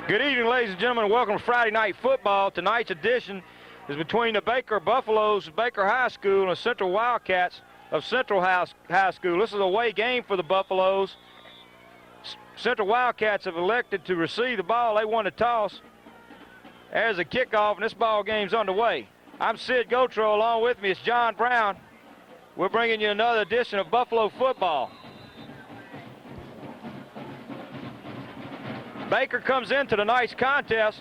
Good evening, ladies and gentlemen. Welcome to Friday Night Football. Tonight's edition is between the Baker Buffaloes of Baker High School and the Central Wildcats of Central High School. This is a away game for the Buffaloes. Central Wildcats have elected to receive the ball. They won the toss. There's a kickoff, and this ball game's underway. I'm Sid Gotro. Along with me is John Brown. We're bringing you another edition of Buffalo football. Baker comes into tonight's contest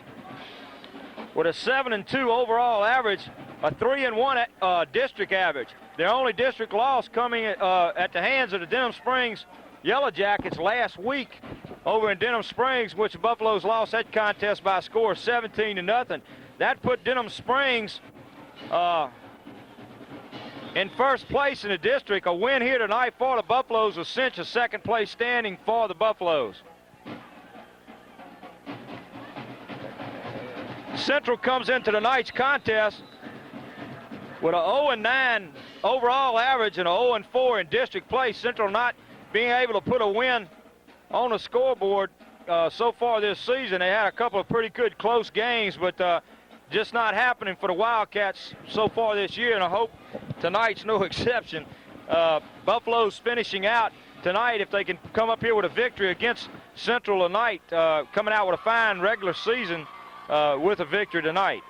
with a 7-2 overall average, a 3-1 district average. Their only district loss coming at the hands of the Denham Springs Yellow Jackets last week over in Denham Springs, which the Buffaloes lost that contest by a score of 17-0. That put Denham Springs in first place in the district. A win here tonight for the Buffaloes will cinch a second place standing for the Buffaloes. Central comes into tonight's contest with a 0-9 overall average and a 0-4 in district play. Central not being able to put a win on the scoreboard so far this season. They had a couple of pretty good close games, but just not happening for the Wildcats so far this year, and I hope tonight's no exception. Buffalo's finishing out tonight if they can come up here with a victory against Central tonight, coming out with a fine regular season with a victory tonight.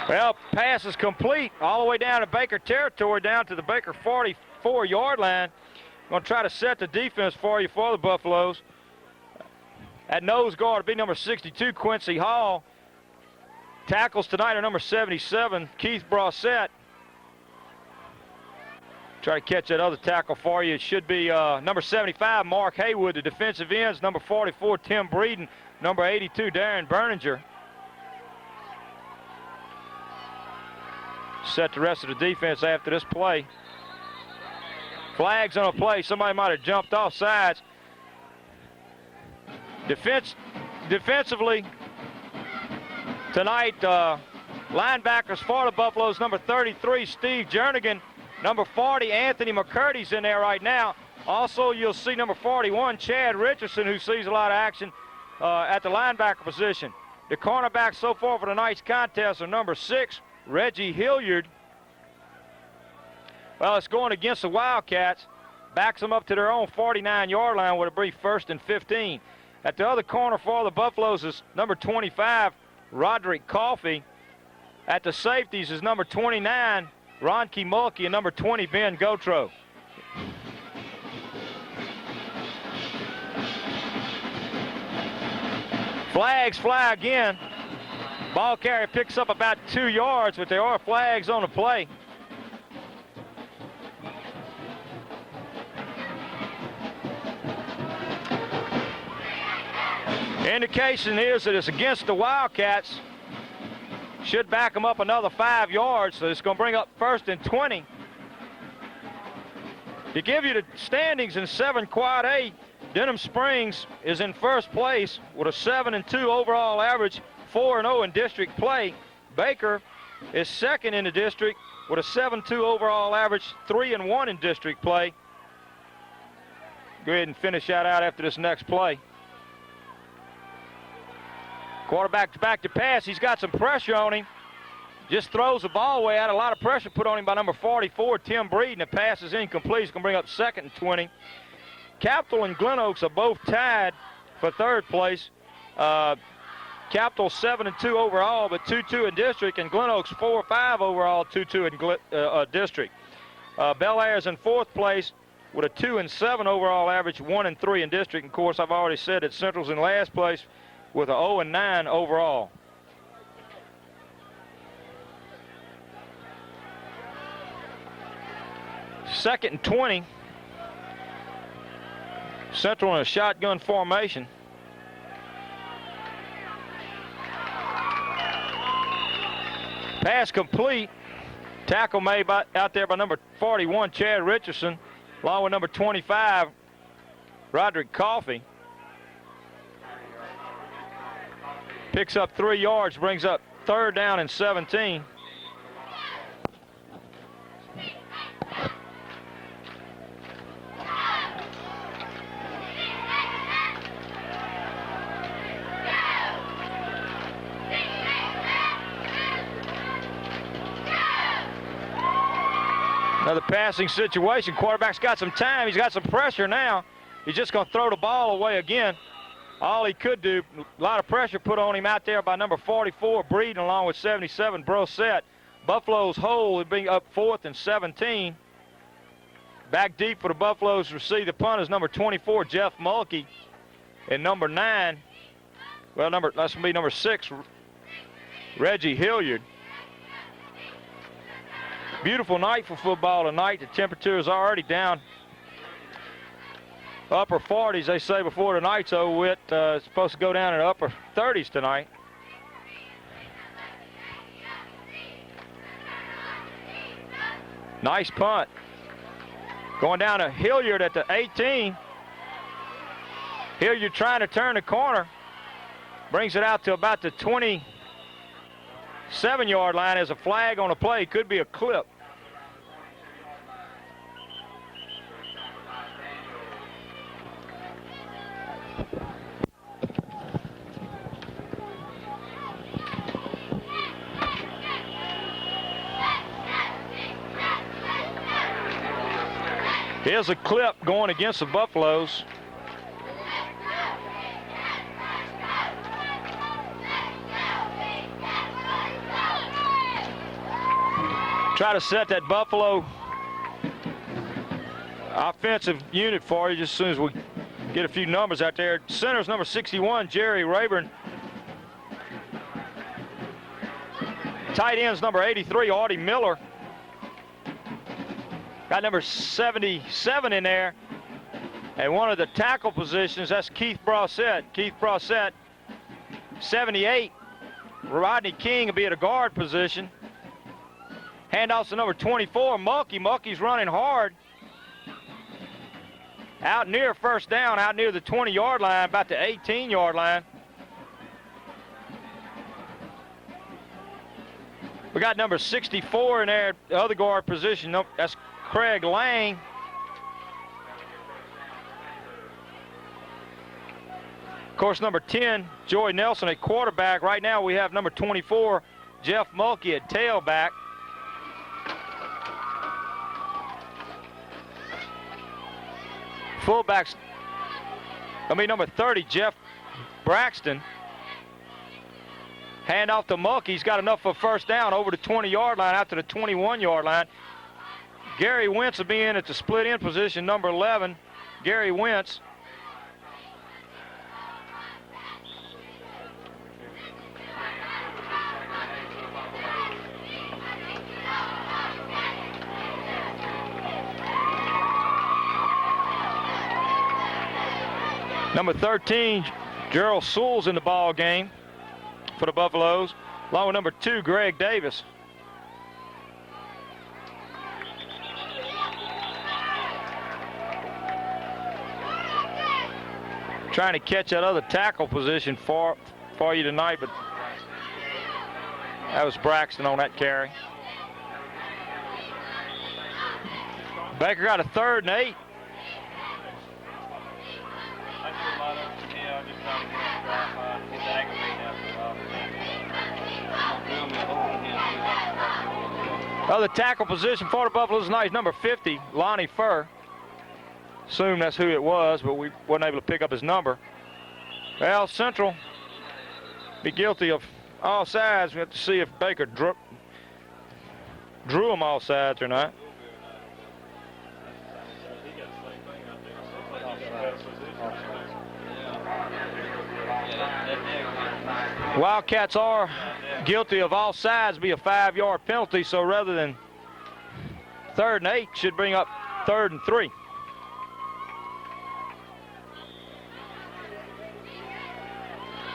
Well, pass is complete all the way down to Baker territory, down to the Baker 44-yard line. Going to try to set the defense for you for the Buffaloes. At nose guard will be number 62, Quincy Hall. Tackles tonight are number 77, Keith Brossette. Try to catch that other tackle for you. It should be number 75, Mark Haywood. The defensive ends, number 44, Tim Breeden. Number 82, Darren Berninger. Set the rest of the defense after this play. Flags on a play. Somebody might have jumped off sides. Defensively tonight, linebackers for the Buffaloes, number 33, Steve Jernigan. Number 40, Anthony McCurdy's in there right now. Also, you'll see number 41, Chad Richardson, who sees a lot of action at the linebacker position. The cornerbacks so far for tonight's contest are number 6, Reggie Hilliard. Well, it's going against the Wildcats. Backs them up to their own 49-yard line with a brief 1st and 15. At the other corner for the Buffaloes is number 25, Roderick Coffey. At the safeties is number 29, Ron Mulkey, and number 20, Ben Gotro. Flags fly again. Ball carrier picks up about 2 yards, but there are flags on the play. Indication is that it's against the Wildcats. Should back them up another 5 yards, so it's going to bring up 1st and 20. To give you the standings in 7 Quad A, Denham Springs is in first place with a 7-2 overall average, 4-0 in district play. Baker is second in the district with a 7-2 overall average, 3-1 in district play. Go ahead and finish that out after this next play. Quarterback back to pass. He's got some pressure on him. Just throws the ball away. Had a lot of pressure put on him by number 44, Tim Breeden. The pass is incomplete. It's going to bring up 2nd and 20. Capital and Glen Oaks are both tied for 3rd place. Capital 7-2 overall, but 2-2 in district, and Glen Oaks 4-5 overall, 2-2 in district. Bel Air's in 4th place with a 2-7 overall average, 1-3 in district. Of course, I've already said that Central's in last place with a 0-9 overall. Second and 20. Central in a shotgun formation. Pass complete. Tackle made out there by number 41, Chad Richardson, along with number 25, Roderick Coffey. Picks up 3 yards, brings up 3rd down and 17. Another passing situation. Quarterback's got some time. He's got some pressure now. He's just going to throw the ball away again. All he could do, a lot of pressure put on him out there by number 44, Breeden, along with 77, Brosette. Buffalo's hole would be up 4th and 17. Back deep for the Buffaloes to receive the punt is number 24, Jeff Mulkey. And number 9, well, that's going to be number 6, Reggie Hilliard. Beautiful night for football tonight. The temperature is already down upper 40s, they say, before the night's over with. It's supposed to go down in the upper 30s tonight. Nice punt. Going down to Hilliard at the 18. Hilliard trying to turn the corner. Brings it out to about the 27-yard line. As a flag on the play. Could be a clip. Here's a clip going against the Buffaloes. Try to set that Buffalo offensive unit for you just as soon as we get a few numbers out there. Center's number 61, Jerry Rayburn. Tight end's number 83, Artie Miller. Got number 77 in there. And one of the tackle positions, that's Keith Brosette. Keith Brosette, 78. Rodney King will be at a guard position. Handoffs to number 24, Mulkey. Mulkey's running hard. Out near first down, out near the 20-yard line, about the 18-yard line. We got number 64 in there, the other guard position. That's Craig Lang. Of course, number 10, Joey Nelson at quarterback. Right now we have number 24, Jeff Mulkey at tailback. Fullbacks, number 30, Jeff Braxton. Hand off to Mulkey. He's got enough for first down over the 20-yard line, out to the 21-yard line. Gary Wentz will be in at the split end position, number 11. Gary Wentz. Number 13, Gerald Sewell's in the ball game for the Buffaloes, along with number 2, Greg Davis. Trying to catch that other tackle position for you tonight, but that was Braxton on that carry. Baker got a 3rd and 8. Other tackle position for the Buffaloes tonight is number 50, Lonnie Furr. Assume that's who it was, but we wasn't able to pick up his number. Well, Central be guilty of all sides. We have to see if Baker drew them all sides or not. Wildcats are guilty of all sides, be a 5-yard penalty, so rather than 3rd and 8, should bring up 3rd and 3.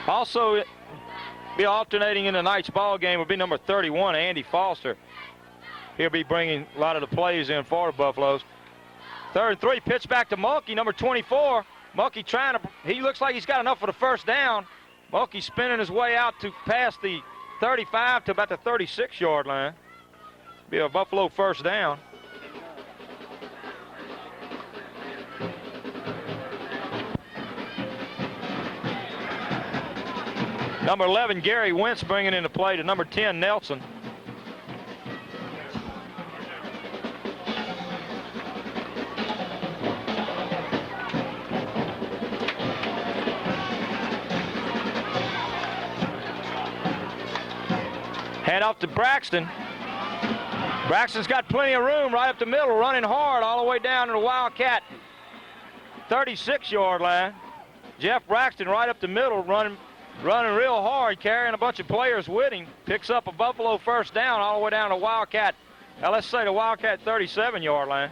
Also, be alternating in tonight's ball game would be number 31, Andy Foster. He'll be bringing a lot of the plays in for the Buffaloes. 3rd and 3, pitch back to Mulkey, number 24. Mulkey he looks like he's got enough for the first down. Mulkey spinning his way out to past the 35 to about the 36-yard line. Be a Buffalo first down. Number 11, Gary Wentz bringing into play to number 10, Nelson. Hand off to Braxton. Braxton's got plenty of room right up the middle, running hard all the way down to the Wildcat 36-yard line. Jeff Braxton right up the middle, running real hard, carrying a bunch of players with him. Picks up a Buffalo first down all the way down to Wildcat. Now let's say the Wildcat 37-yard line.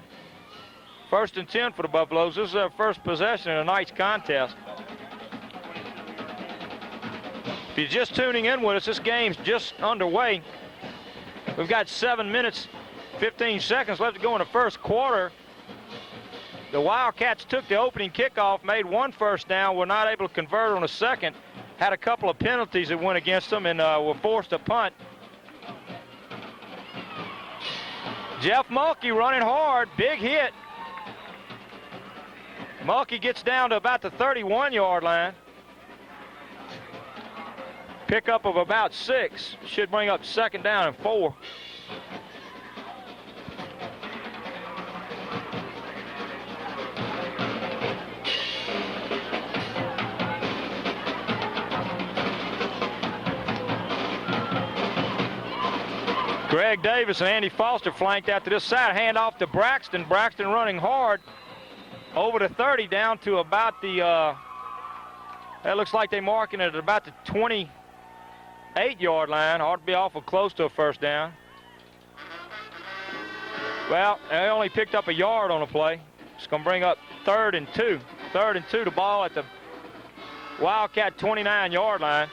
1st and 10 for the Buffaloes. This is their first possession in tonight's contest. If you're just tuning in with us, this game's just underway. We've got 7 minutes, 15 seconds left to go in the first quarter. The Wildcats took the opening kickoff, made one first down, were not able to convert on a second. Had a couple of penalties that went against them and were forced to punt. Jeff Mulkey running hard, big hit. Mulkey gets down to about the 31-yard line. Pickup of about 6. Should bring up 2nd down and 4. Greg Davis and Andy Foster flanked out to this side. Hand off to Braxton. Braxton running hard over the 30 down to about the, that looks like they're marking it at about the 28-yard line. Ought to be awful close to a first down. Well, they only picked up a yard on the play. It's going to bring up 3rd and 2. 3rd and 2, the ball at the Wildcat 29-yard line.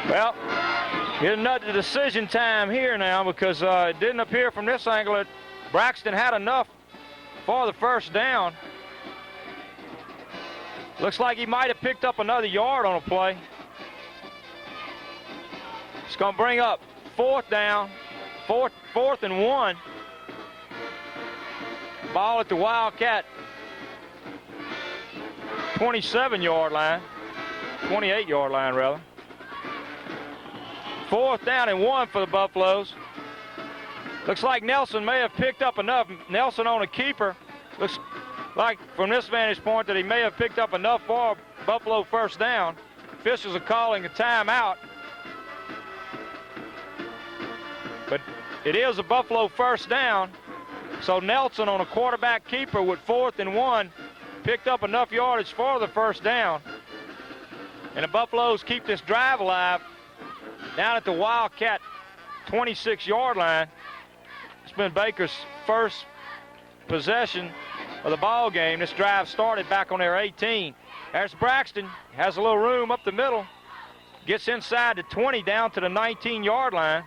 Well, getting up to decision time here now because it didn't appear from this angle that Braxton had enough for the first down. Looks like he might have picked up another yard on a play. It's going to bring up 4th down, 4th and 1. Ball at the Wildcat 27-yard line, 28-yard line rather. 4th down and 1 for the Buffaloes. Looks like Nelson may have picked up enough. Nelson on a keeper. Looks like from this vantage point that he may have picked up enough for Buffalo first down. Officials are calling a timeout. But it is a Buffalo first down. So Nelson on a quarterback keeper with 4th and 1 picked up enough yardage for the first down. And the Buffaloes keep this drive alive down at the Wildcat 26-yard line. It's been Baker's first possession of the ball game. This drive started back on their 18. There's Braxton, has a little room up the middle, gets inside the 20 down to the 19-yard line.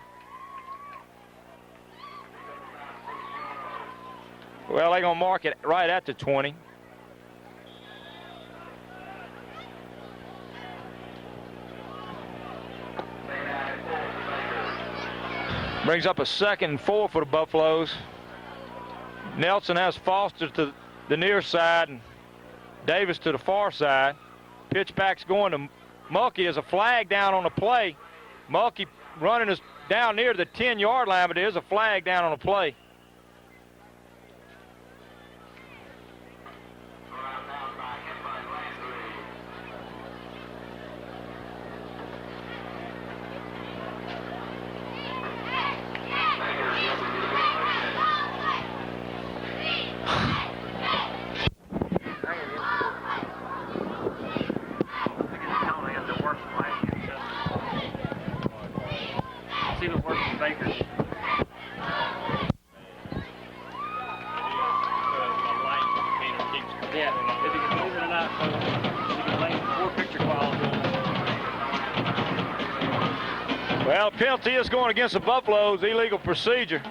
Well, they're gonna mark it right at the 20. Brings up a 2nd and 4 for the Buffaloes. Nelson has Foster to the near side and Davis to the far side. Pitch back's going to Mulkey as a flag down on the play. Mulkey running us down near the 10-yard line, but there's a flag down on the play. Well, penalty is going against the Buffaloes, illegal procedure.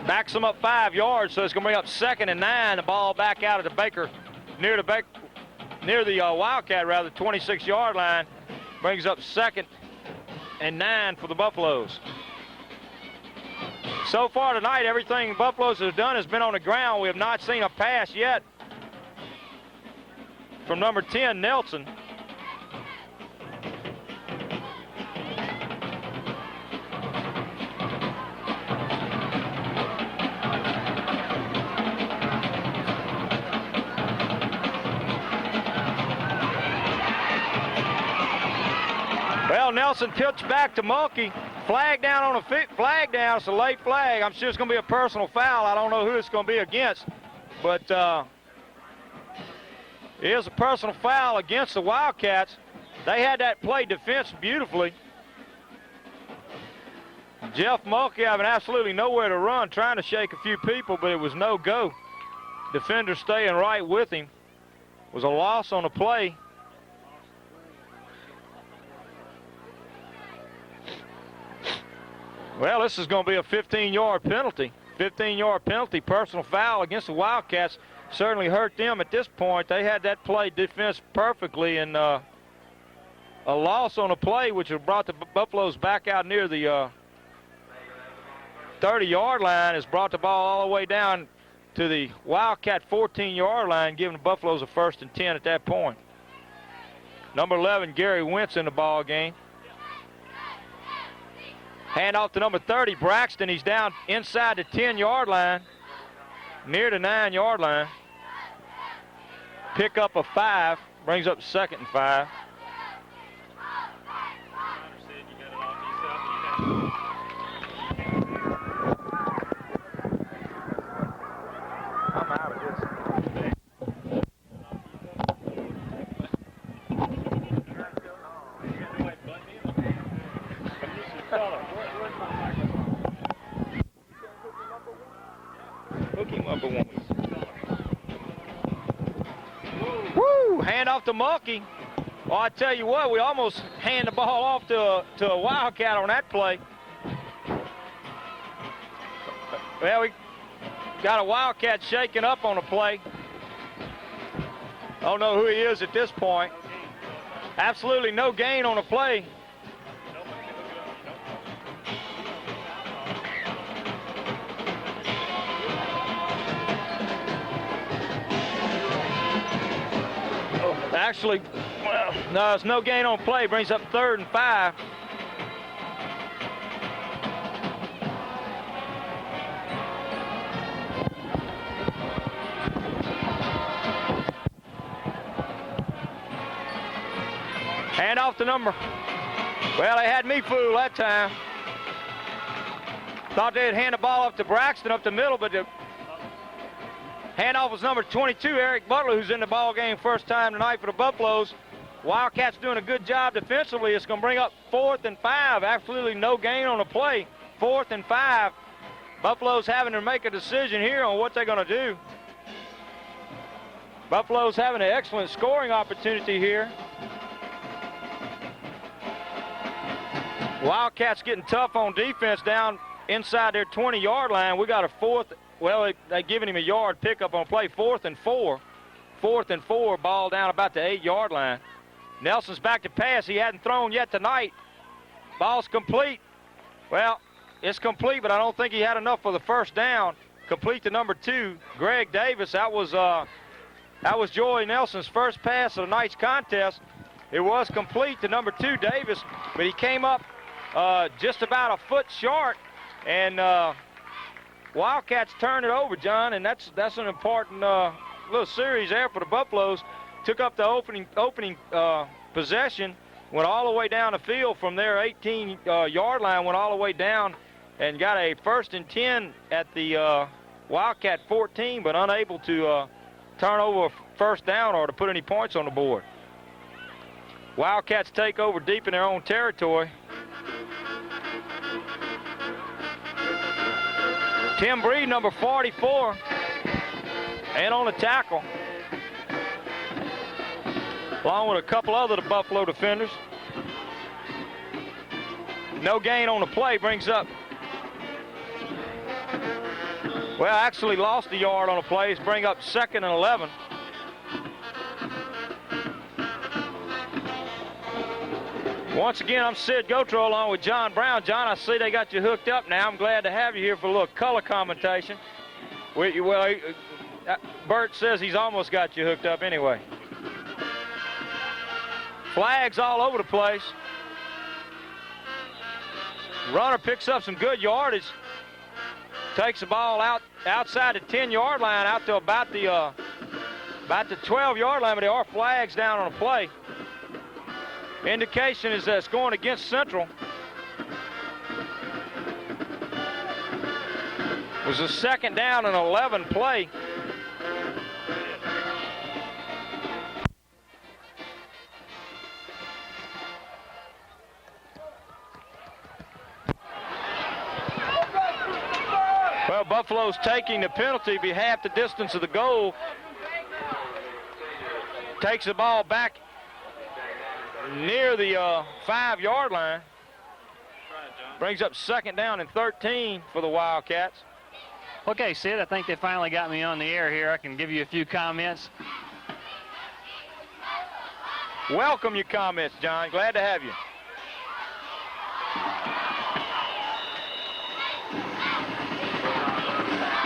Backs them up 5 yards, so it's going to bring up 2nd and 9. The ball back out of the Baker, near the Wildcat, 26-yard line. Brings up 2nd and 9 for the Buffaloes. So far tonight, everything Buffaloes have done has been on the ground. We have not seen a pass yet from number 10, Nelson. Nelson pitched back to Mulkey. Flag down on a flag down. It's a late flag. I'm sure it's going to be a personal foul. I don't know who it's going to be against, but it is a personal foul against the Wildcats. They had that play defense beautifully. Jeff Mulkey having absolutely nowhere to run, trying to shake a few people, but it was no go. Defender staying right with him. It was a loss on the play. Well, this is going to be a 15-yard penalty. 15-yard penalty, personal foul against the Wildcats. Certainly hurt them at this point. They had that play defense perfectly, and a loss on a play which have brought the Buffaloes back out near the 30-yard line has brought the ball all the way down to the Wildcat 14-yard line, giving the Buffaloes a 1st and 10 at that point. Number 11, Gary Wentz in the ball game. Hand off to number 30, Braxton. He's down inside the 10-yard line, near the 9-yard line. Pick up a 5, brings up 2nd and 5. I'm out of this. Hook him up a one. Woo! Hand off to Mulkey. Well, I tell you what, we almost hand the ball off to a Wildcat on that play. Well, we got a Wildcat shaking up on the play. I don't know who he is at this point. Absolutely no gain on the play. Actually, well, no, it's no gain on play. Brings up 3rd and 5. Hand off the number. Well, they had me fooled that time. Thought they'd hand the ball up to Braxton up the middle, but the handoff was number 22, Eric Butler, who's in the ball game first time tonight for the Buffaloes. Wildcats doing a good job defensively. It's going to bring up 4th and 5. Absolutely no gain on the play. 4th and 5. Buffaloes having to make a decision here on what they're going to do. Buffaloes having an excellent scoring opportunity here. Wildcats getting tough on defense down inside their 20-yard line. We got a 4th. Well, they're giving him a yard pickup on play, 4th and 4. 4th and 4, ball down about the 8-yard line. Nelson's back to pass. He hadn't thrown yet tonight. Ball's complete. Well, it's complete, but I don't think he had enough for the first down. Complete to number 2, Greg Davis. That was Joey Nelson's first pass of the night's contest. It was complete to number 2, Davis, but he came up just about a foot short, and Wildcats turned it over, John, and that's an important little series there for the Buffaloes. Took up the opening possession, went all the way down the field from their 18-yard line, went all the way down and got a 1st and 10 at the Wildcat 14, but unable to turn over a first down or to put any points on the board. Wildcats take over deep in their own territory. Tim Breed, number 44, and on the tackle, along with a couple other Buffalo defenders. No gain on the play, brings up, well, actually lost a yard on the play, bring up 2nd and 11. Once again, I'm Sid Gotro along with John Brown. John, I see they got you hooked up now. I'm glad to have you here for a little color commentation. Well, Bert says he's almost got you hooked up anyway. Flags all over the place. Runner picks up some good yardage. Takes the ball outside the 10-yard line out to about the 12-yard line, but there are flags down on the play. Indication is that it's going against Central. It was a 2nd down and 11 play. Well, Buffalo's taking the penalty, be half the distance of the goal. Takes the ball back near the 5-yard line. Brings up 2nd down and 13 for the Wildcats. Okay, Sid, I think they finally got me on the air here. I can give you a few comments. Welcome your comments, John. Glad to have you.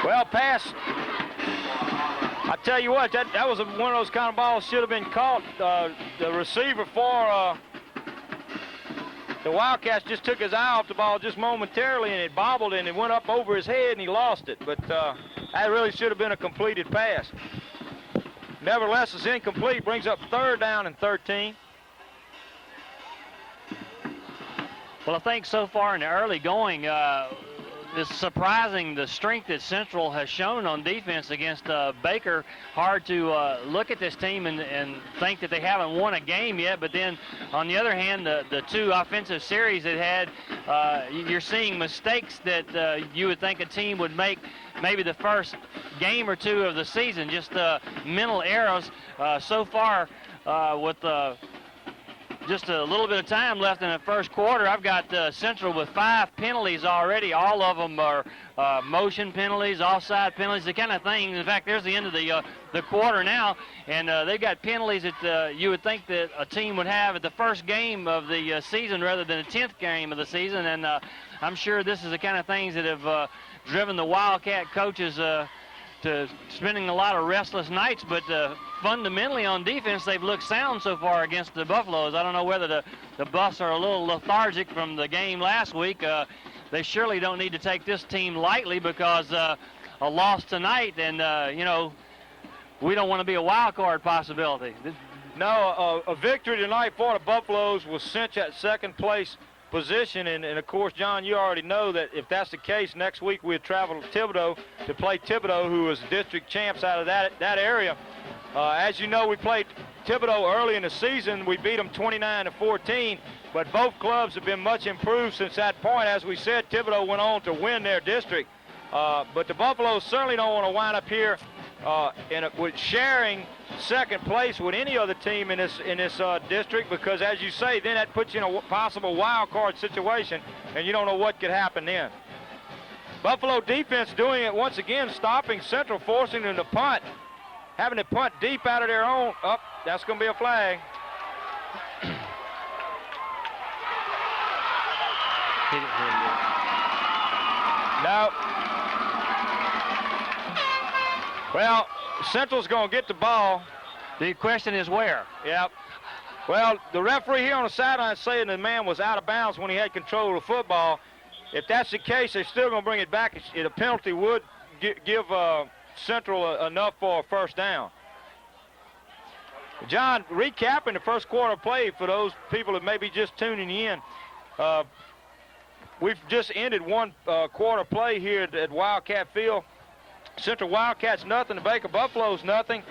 Well, pass. I tell you what, that was one of those kind of balls should have been caught. The receiver for the Wildcats just took his eye off the ball just momentarily, and it bobbled and it went up over his head and he lost it. But that really should have been a completed pass. Nevertheless, it's incomplete. Brings up 3rd down and 13. Well, I think so far in the early going, it's surprising the strength that Central has shown on defense against Baker. Hard to look at this team and think that they haven't won a game yet. But then, on the other hand, the 2 offensive series it had, you're seeing mistakes that you would think a team would make maybe the first game or 2 of the season. Just mental errors so far with just a little bit of time left in the first quarter. I've got Central with 5 penalties already. All of them are motion penalties, offside penalties, the kind of thing. In fact, there's the end of the quarter now, and they've got penalties that you would think that a team would have at the first game of the season rather than the 10th game of the season. And I'm sure this is the kind of things that have driven the Wildcat coaches to spending a lot of restless nights, but fundamentally on defense, they've looked sound so far against the Buffaloes. I don't know whether the Buffs are a little lethargic from the game last week. They surely don't need to take this team lightly because a loss tonight, and, you know, we don't want to be a wild card possibility. No, a victory tonight for the Buffaloes will cinch that 2nd place position, and of course, John, you already know that if that's the case, next week we'll travel to Thibodaux to play Thibodaux, who is district champs out of that area. As you know, we played Thibodaux early in the season. We beat them 29-14, but both clubs have been much improved since that point. As we said, Thibodaux went on to win their district, but the Buffaloes certainly don't want to wind up here with sharing 2nd place with any other team in this district, because as you say, then that puts you in a possible wild card situation, and you don't know what could happen then. Buffalo defense doing it once again, stopping Central, forcing them to punt, having to punt deep out of their own. That's going to be a flag. No. Well, Central's going to get the ball. The question is where? Yep. Well, the referee here on the sideline is saying the man was out of bounds when he had control of the football. If that's the case, they're still going to bring it back. A penalty would give Central enough for a 1st down. John, recapping the first quarter play for those people that may be just tuning in, we've just ended one quarter play here at Wildcat Field. Central Wildcats nothing, the Baker Buffaloes nothing.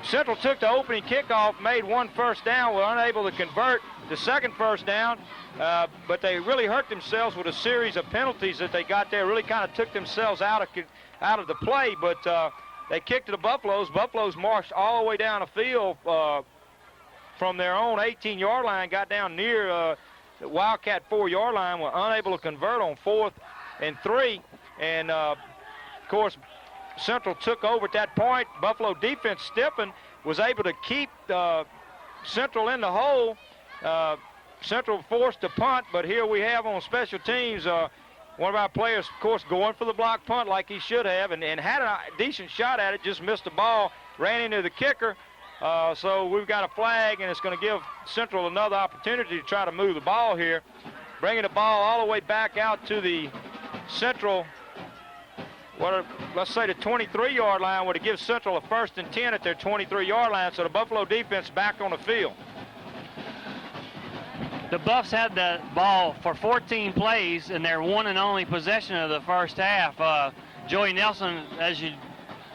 Central took the opening kickoff, made 1 1st down, were unable to convert the 2nd 1st down, but they really hurt themselves with a series of penalties that they got there. Really kind of took themselves out of the play, but they kicked to the Buffaloes. Buffaloes marched all the way down the field from their own 18-yard line, got down near the Wildcat 4-yard line, were unable to convert on 4th and 3, and of course, Central took over at that point. Buffalo defense stiffened, was able to keep Central in the hole. Central forced to punt, but here we have on special teams one of our players, of course, going for the block punt like he should have, and had a decent shot at it, just missed the ball, ran into the kicker. So we've got a flag, and it's going to give Central another opportunity to try to move the ball here, bringing the ball all the way back out to the Central, let's say the 23-yard line, where to give Central a 1st and 10 at their 23-yard line, so the Buffalo defense back on the field. The Buffs had the ball for 14 plays in their one and only possession of the first half. Joey Nelson, as you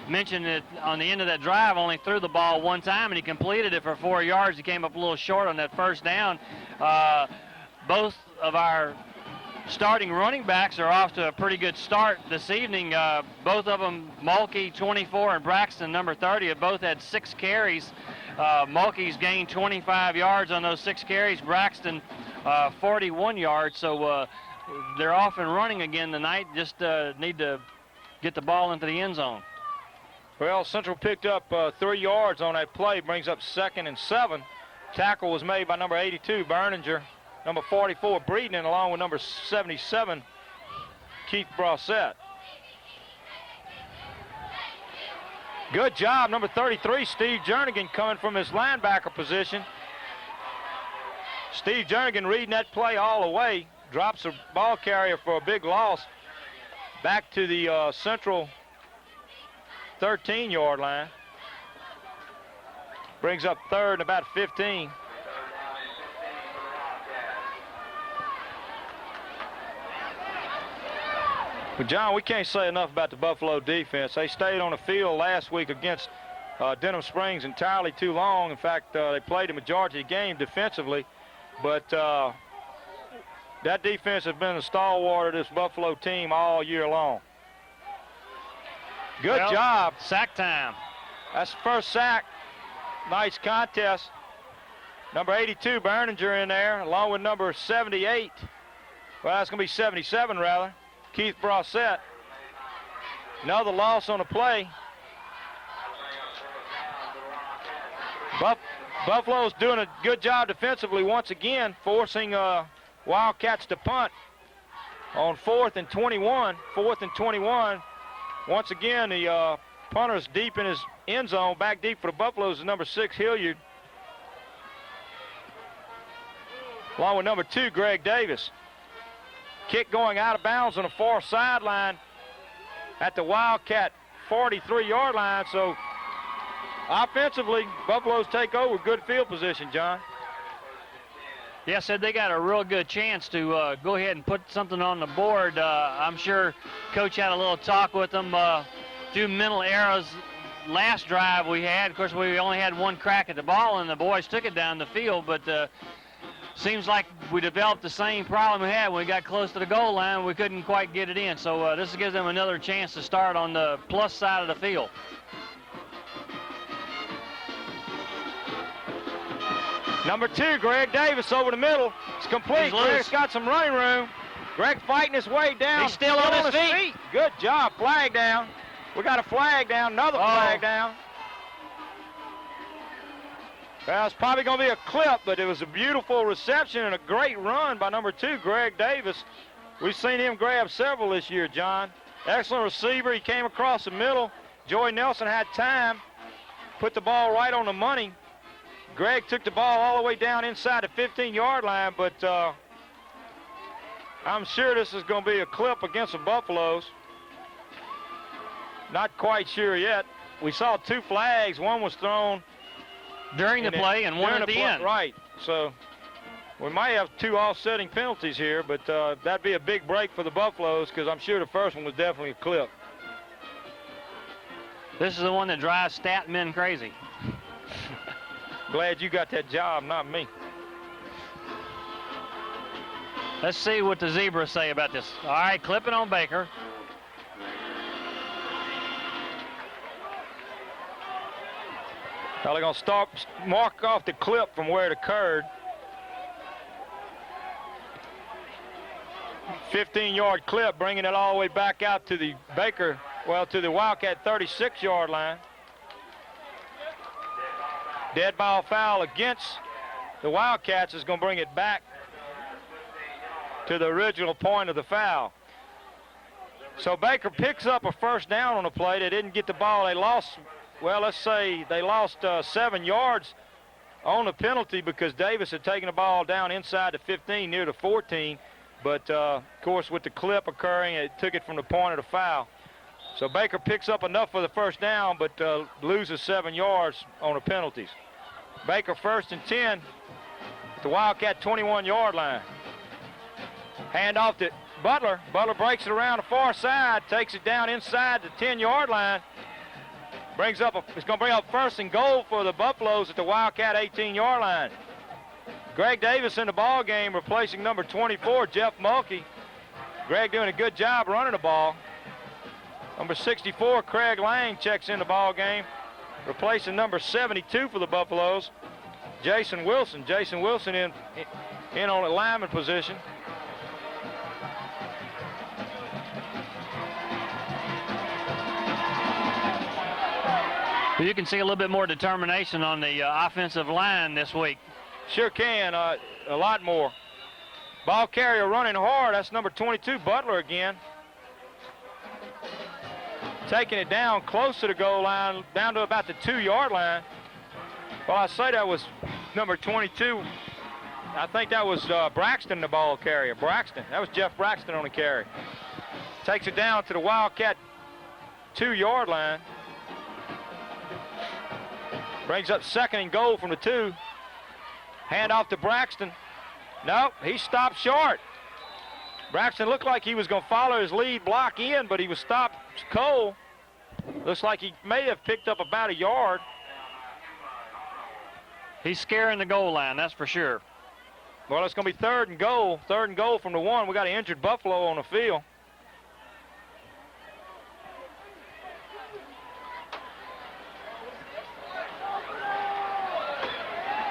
mentioned it on the end of that drive, only threw the ball one time, and he completed it for 4 yards. He came up a little short on that first down. Both of our starting running backs are off to a pretty good start this evening. Both of them, Mulkey, 24, and Braxton, number 30, have both had 6 carries. Mulkey's gained 25 yards on those 6 carries. Braxton, 41 yards. So they're off and running again tonight. Just need to get the ball into the end zone. Well, Central picked up 3 yards on that play, brings up 2nd and 7. Tackle was made by number 82, Berninger, number 44, Breeden, along with number 77, Keith Brossette. Good job, number 33, Steve Jernigan, coming from his linebacker position. Steve Jernigan reading that play all the way, drops the ball carrier for a big loss back to the Central 13-yard line. Brings up 3rd and about 15. But, John, we can't say enough about the Buffalo defense. They stayed on the field last week against Denham Springs entirely too long. In fact, they played the majority of the game defensively. But that defense has been the stalwart of this Buffalo team all year long. Good job. Sack time. That's the first sack. Nice contest. Number 82, Berninger, in there, along with number 78. Well, that's going to be 77, rather. Keith Brossette. Another loss on the play. Buffalo's doing a good job defensively once again, forcing Wildcats to punt on 4th and 21. 4th and 21. Once again, the punter's deep in his end zone. Back deep for the Buffaloes is number 6, Hilliard. Along with number 2, Greg Davis. Kick going out of bounds on the far sideline at the Wildcat 43-yard line. So offensively, Buffaloes take over. Good field position, John. Yeah, said they got a real good chance to go ahead and put something on the board. I'm sure Coach had a little talk with them. Few mental errors last drive we had. Of course, we only had one crack at the ball, and the boys took it down the field. But seems like we developed the same problem we had when we got close to the goal line. We couldn't quite get it in. So this gives them another chance to start on the plus side of the field. Number 2, Greg Davis over the middle. It's complete. Greg's got some running room. Greg fighting his way down. He's still on his feet. Good job. Flag down. We got a flag down. Another flag down. Well, it's probably going to be a clip, but it was a beautiful reception and a great run by number 2, Greg Davis. We've seen him grab several this year, John. Excellent receiver. He came across the middle. Joey Nelson had time. Put the ball right on the money. Greg took the ball all the way down inside the 15-yard line, but I'm sure this is going to be a clip against the Buffaloes. Not quite sure yet. We saw 2 flags. One was thrown during the play and one at the end. Right. So we might have 2 offsetting penalties here, but that'd be a big break for the Buffaloes because I'm sure the first one was definitely a clip. This is the one that drives stat men crazy. Glad you got that job, not me. Let's see what the Zebras say about this. All right, clipping on Baker. Well, they're going to mark off the clip from where it occurred. 15-yard clip, bringing it all the way back out to the Baker, well, to the Wildcat 36-yard line. Dead ball foul against the Wildcats is going to bring it back to the original point of the foul. So Baker picks up a first down on the play. They didn't get the ball. They lost, well, let's say they lost 7 yards on the penalty because Davis had taken the ball down inside the 15 near the 14. But, of course, with the clip occurring, it took it from the point of the foul. So Baker picks up enough for the first down, but loses 7 yards on the penalties. Baker 1st and 10 the Wildcat 21-yard line. Hand off to Butler. Butler breaks it around the far side, takes it down inside the 10-yard line. It's going to bring up 1st and goal for the Buffaloes at the Wildcat 18-yard line. Greg Davis in the ball game, replacing number 24, Jeff Mulkey. Greg doing a good job running the ball. Number 64, Craig Lang, checks in the ball game, replacing number 72 for the Buffaloes, Jason Wilson. Jason Wilson in on the lineman position. You can see a little bit more determination on the offensive line this week. Sure can, a lot more. Ball carrier running hard, that's number 22, Butler again. Taking it down close to the goal line, down to about the 2-yard line. Well, I say that was number 22. I think that was Braxton, the ball carrier. Braxton, that was Jeff Braxton on the carry. Takes it down to the Wildcat 2-yard line. Brings up 2nd and goal from the 2. Hand off to Braxton. Nope, he stopped short. Braxton looked like he was going to follow his lead block in, but he was stopped cold. Looks like he may have picked up about a yard. He's scaring the goal line, that's for sure. Well, it's going to be 3rd and goal. 3rd and goal from the 1. We got an injured Buffalo on the field.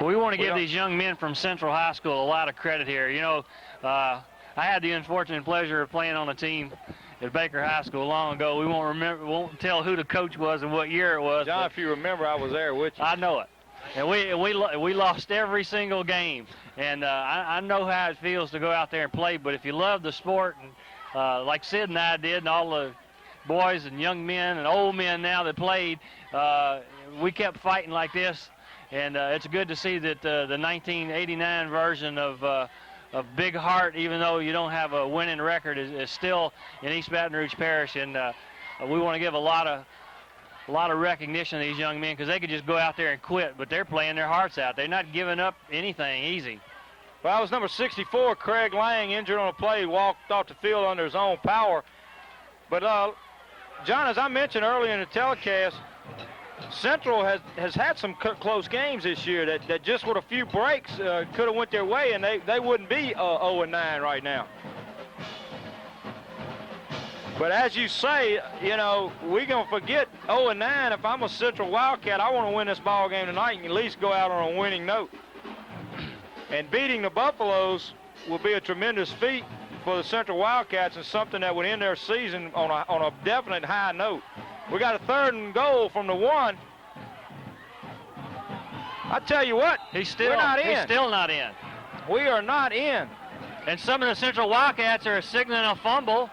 We want to give these young men from Central High School a lot of credit here. You know, I had the unfortunate pleasure of playing on a team at Baker High School long ago. We won't tell who the coach was and what year it was. John, if you remember, I was there with you. I know it. And we lost every single game. And I know how it feels to go out there and play. But if you love the sport, and like Sid and I did, and all the boys and young men and old men now that played, we kept fighting like this. And it's good to see that the 1989 version of Big Heart, even though you don't have a winning record, is still in East Baton Rouge Parish. And we want to give a lot of recognition to these young men, because they could just go out there and quit, but they're playing their hearts out. They're not giving up anything easy. Well, that was number 64, Craig Lang, injured on a play, walked off the field under his own power. But, John, as I mentioned earlier in the telecast, Central has had some close games this year that just with a few breaks could have went their way, and they wouldn't be 0-9 right now. But as you say, you know, we're going to forget 0-9. If I'm a Central Wildcat, I want to win this ball game tonight and at least go out on a winning note. And beating the Buffaloes will be a tremendous feat for the Central Wildcats, and something that would end their season on a definite high note. We got a 3rd and goal from the 1. I tell you what, he's still not in. We are not in. And some of the Central Wildcats are signaling a fumble.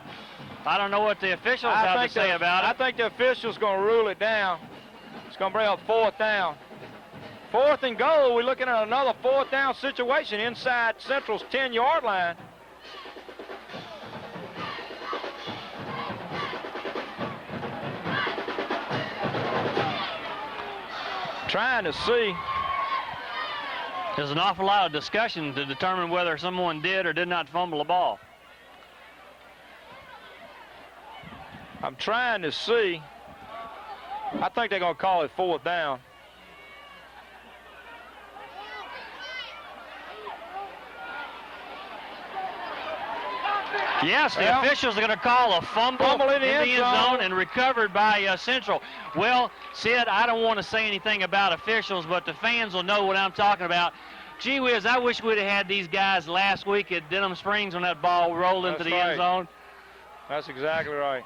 I don't know what the officials have to say about it. I think the official's going to rule it down. It's going to bring up 4th down. 4th and goal. We're looking at another 4th down situation inside Central's 10-yard line. Trying to see. There's an awful lot of discussion to determine whether someone did or did not fumble a ball. I'm trying to see. I think they're going to call it 4th down. Yes, the officials are going to call a fumble in the end zone and recovered by Central. Well, Sid, I don't want to say anything about officials, but the fans will know what I'm talking about. Gee whiz, I wish we'd have had these guys last week at Denham Springs when that ball rolled into the end zone. That's exactly right.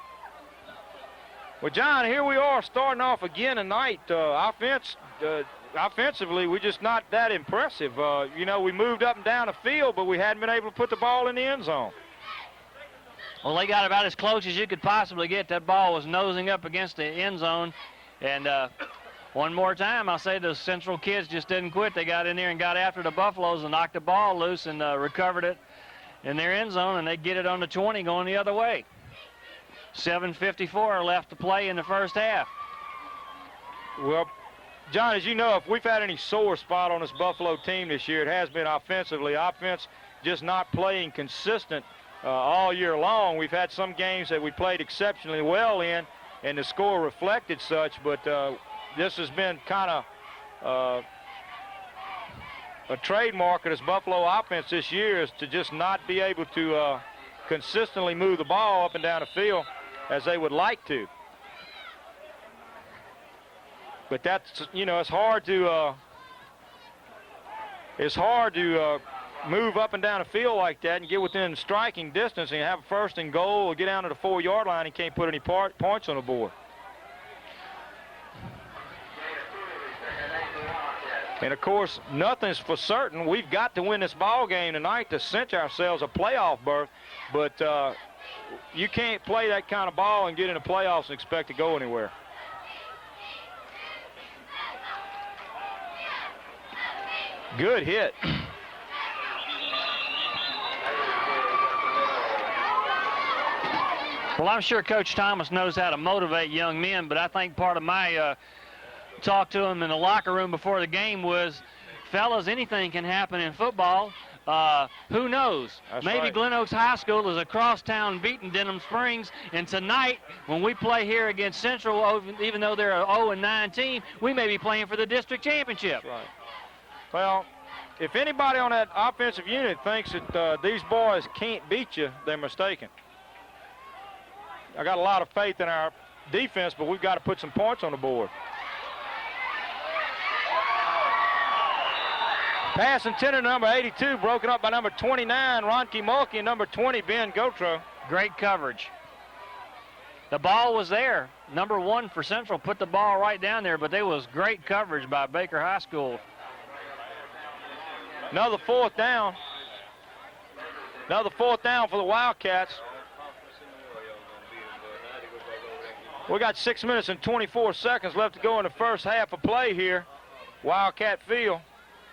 Well, John, here we are starting off again tonight. Offensively, we're just not that impressive. You know, we moved up and down the field, but we hadn't been able to put the ball in the end zone. Well, they got about as close as you could possibly get. That ball was nosing up against the end zone. And one more time, I'll say the Central kids just didn't quit. They got in there and got after the Buffaloes and knocked the ball loose and recovered it in their end zone, and they get it on the 20 going the other way. 7:54 left to play in the first half. Well, John, as you know, if we've had any sore spot on this Buffalo team this year, it has been offensively. Offense just not playing consistent all year long. We've had some games that we played exceptionally well in, and the score reflected such, but this has been kind of a trademark of this Buffalo offense this year, is to just not be able to consistently move the ball up and down the field as they would like to. But that's, you know, it's hard to move up and down the field like that and get within striking distance and have a first and goal or get down to the 4-yard line and can't put any points on the board. And of course, nothing's for certain. We've got to win this ball game tonight to cinch ourselves a playoff berth, but you can't play that kind of ball and get in the playoffs and expect to go anywhere. Good hit. Well, I'm sure Coach Thomas knows how to motivate young men, but I think part of my talk to him in the locker room before the game was, fellas, anything can happen in football. Who knows? That's Maybe right. Glen Oaks High School is across town beating Denham Springs, and tonight when we play here against Central, even though they're an 0-9 team, we may be playing for the district championship. That's right. Well, if anybody on that offensive unit thinks that these boys can't beat you, they're mistaken. I got a lot of faith in our defense, but we've got to put some points on the board. Pass intended number 82, broken up by number 29, Ronke Mulkey, and number 20, Ben Gotro. Great coverage. The ball was there. Number 1 for Central put the ball right down there, but there was great coverage by Baker High School. Another 4th down. Another 4th down for the Wildcats. We got 6 minutes and 24 seconds left to go in the first half of play here. Wildcat field.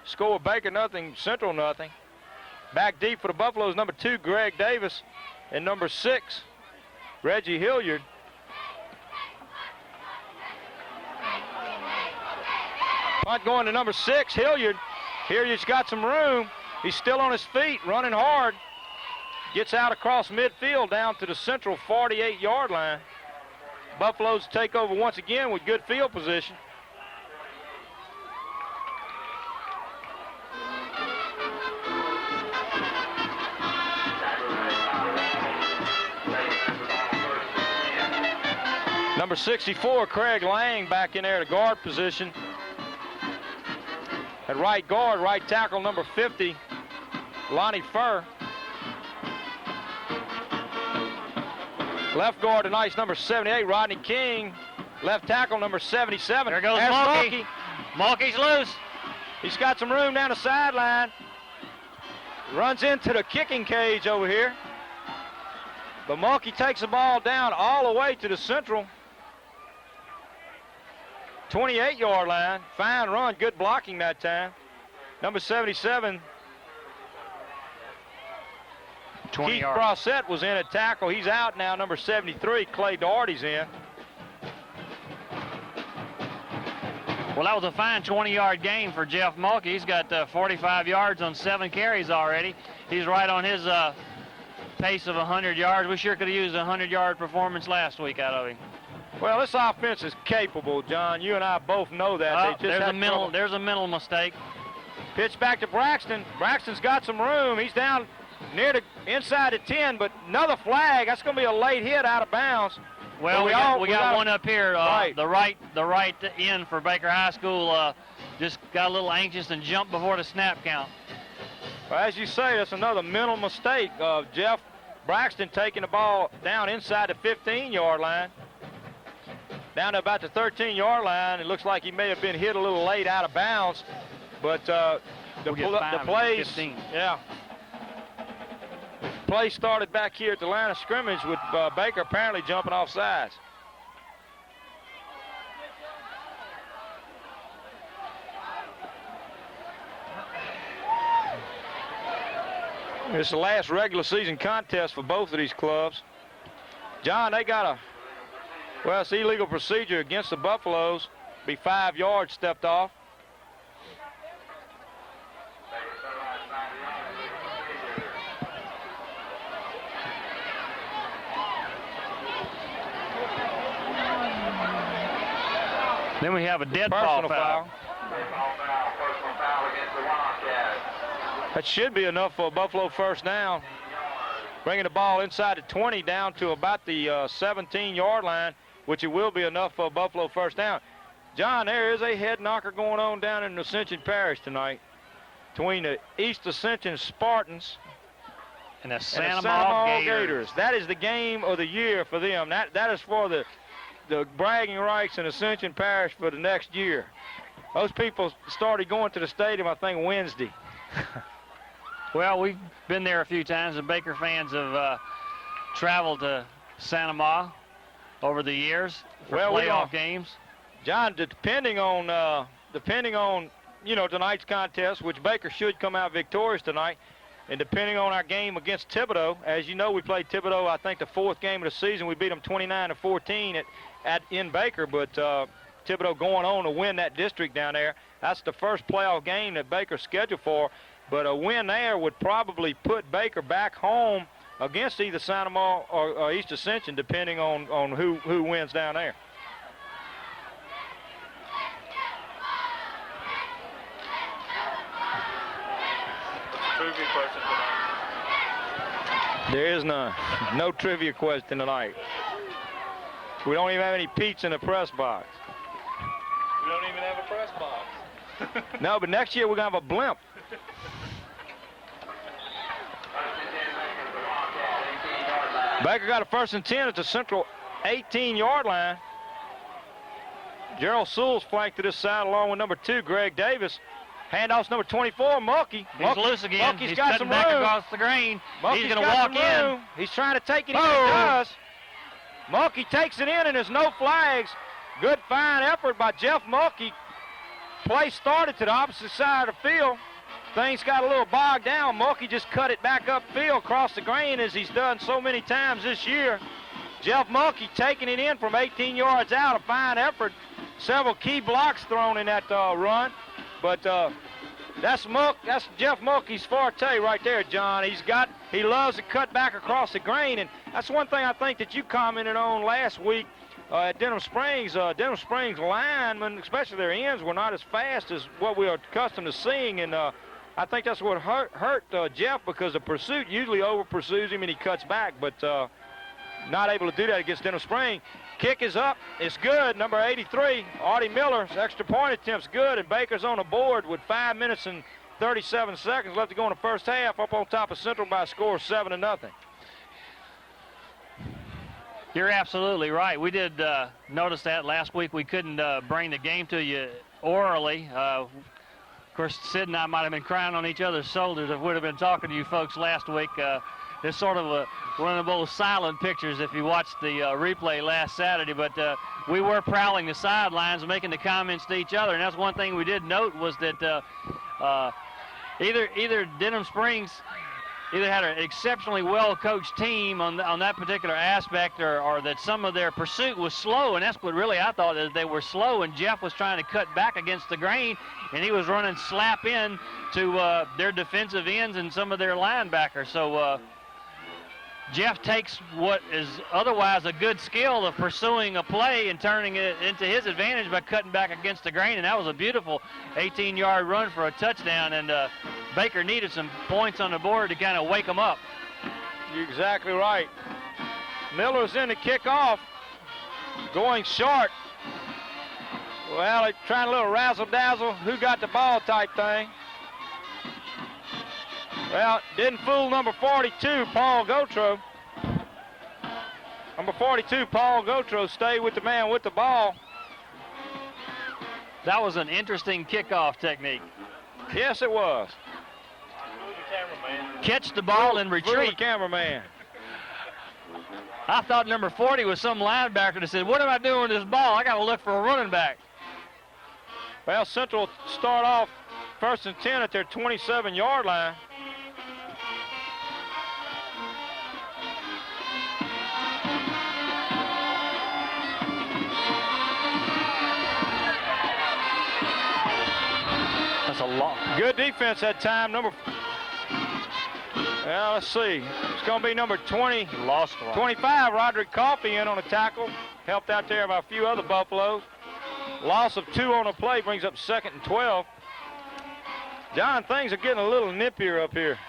Score Baker nothing, Central nothing. Back deep for the Buffaloes, number 2, Greg Davis, and number 6, Reggie Hilliard. Punt going to number 6, Hilliard. Hilliard's got some room. He's still on his feet, running hard. Gets out across midfield down to the Central 48-yard line. Buffaloes take over once again with good field position. Number 64, Craig Lang, back in there to guard position. At right guard, right tackle, number 50, Lonnie Furr. Left guard tonight's number 78, Rodney King. Left tackle, number 77. There goes Mulkey. Mulkey's loose. He's got some room down the sideline. Runs into the kicking cage over here. But Mulkey takes the ball down all the way to the Central 28-yard line. Fine run, good blocking that time. Number 77, Keith Brossett was in at tackle. He's out now. Number 73, Clay Doherty's in. Well, that was a fine 20-yard game for Jeff Mulkey. He's got 45 yards on 7 carries already. He's right on his pace of 100 yards. We sure could have used a 100-yard performance last week out of him. Well, this offense is capable, John. You and I both know that. There's a mental mistake. Pitch back to Braxton. Braxton's got some room. He's down near the inside the 10, but another flag. That's going to be a late hit out of bounds. Well, we got one up here. Right. The right end for Baker High School just got a little anxious and jumped before the snap count. Well, as you say, that's another mental mistake of Jeff Braxton taking the ball down inside the 15-yard line. Down to about the 13-yard line. It looks like he may have been hit a little late out of bounds, but the plays, 15. yeah. Play started back here at the line of scrimmage with Baker apparently jumping off sides. It's the last regular season contest for both of these clubs. John, they got it's illegal procedure against the Buffaloes. Be 5 yards stepped off. Then we have a dead ball foul. Personal foul against the Wildcats. That should be enough for a Buffalo first down. Bringing the ball inside the 20 down to about the 17-yard line, which it will be enough for a Buffalo first down. John, there is a head knocker going on down in Ascension Parish tonight between the East Ascension Spartans and the Santa Maria Gators. That is the game of the year for them. That is for the bragging rights in Ascension Parish for the next year. Those people started going to the stadium, I think, Wednesday. Well, we've been there a few times, and Baker fans have traveled to Santa Ma over the years for playoff games. John, depending on tonight's contest, which Baker should come out victorious tonight, and depending on our game against Thibodaux, as you know, we played Thibodaux, I think, the 4th game of the season. We beat them 29-14 in Baker, but Thibodaux going on to win that district down there. That's the first playoff game that Baker's scheduled for. But a win there would probably put Baker back home against either Santa Ma or East Ascension, depending on who wins down there. Trivia question tonight. There is none. No trivia question tonight. We don't even have any Pete's in the press box. We don't even have a press box. No, but next year we're going to have a blimp. Baker got a 1st and 10 at the Central 18-yard line. Gerald Sewell's flanked to this side along with number 2, Greg Davis. Handoff's number 24, Mulkey. He's loose again. Mulkey's He's got cutting some back room. across the grain. Mulkey's He's going to got walk some in. room. He's trying to take it in. He does. Mulkey takes it in, and there's no flags. Good, fine effort by Jeff Mulkey. Play started to the opposite side of the field. Things got a little bogged down. Mulkey just cut it back upfield across the grain as he's done so many times this year. Jeff Mulkey taking it in from 18 yards out. A fine effort. Several key blocks thrown in that run. But that's Jeff Mulkey's forte right there, John. He loves to cut back across the grain. And that's one thing I think that you commented on last week at Denham Springs. Denham Springs linemen, especially their ends, were not as fast as what we are accustomed to seeing. And I think that's what hurt Jeff, because the pursuit usually over-pursues him and he cuts back, but not able to do that against Denham Springs. Kick is up. It's good. Number 83, Artie Miller's extra point attempt's good, and Baker's on the board with 5 minutes and 37 seconds left to go in the first half, up on top of Central by a score of 7-0. You're absolutely right. We did notice that last week. We couldn't bring the game to you orally. Of course, Sid and I might have been crying on each other's shoulders if we'd have been talking to you folks last week. It's sort of one of those silent pictures if you watched the replay last Saturday. But we were prowling the sidelines, making the comments to each other. And that's one thing we did note, was that either Denham Springs either had an exceptionally well-coached team on that particular aspect, or that some of their pursuit was slow, and that's what really I thought, that they were slow, and Jeff was trying to cut back against the grain, and he was running slap in to their defensive ends and some of their linebackers. So Jeff takes what is otherwise a good skill of pursuing a play and turning it into his advantage by cutting back against the grain, and that was a beautiful 18-yard run for a touchdown, and Baker needed some points on the board to kind of wake them up. You're exactly right. Miller's in the kickoff, going short. Well, they're trying a little razzle-dazzle, who got the ball type thing. Well, didn't fool number 42, Paul Gautreaux. Number 42, Paul Gautreaux, stayed with the man with the ball. That was an interesting kickoff technique. Yes, it was. Catch the ball and retreat. Fool the cameraman. I thought number 40 was some linebacker that said, what am I doing with this ball? I got to look for a running back. Well, Central start off 1st and 10 at their 27-yard line. Good defense that time. Well, let's see. It's going to be number 20. Lost one. 25, Roderick Coffey in on a tackle. Helped out there by a few other Buffaloes. Loss of 2 on the play brings up 2nd and 12. John, things are getting a little nippier up here.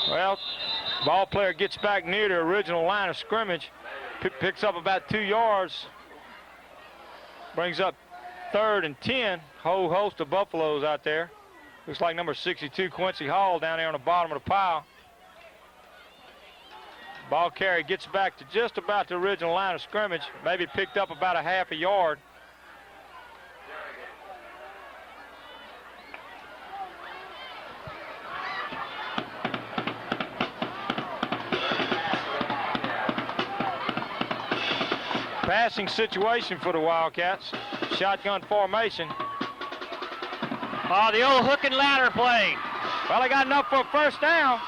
Well, ball player gets back near the original line of scrimmage, picks up about 2 yards, brings up 3rd and 10. Whole host of Buffaloes out there. Looks like number 62, Quincy Hall, down there on the bottom of the pile. Ball carrier gets back to just about the original line of scrimmage, maybe picked up about a half a yard. Passing situation for the Wildcats. Shotgun formation. Oh, the old hook and ladder play. Well, they got enough for a first down.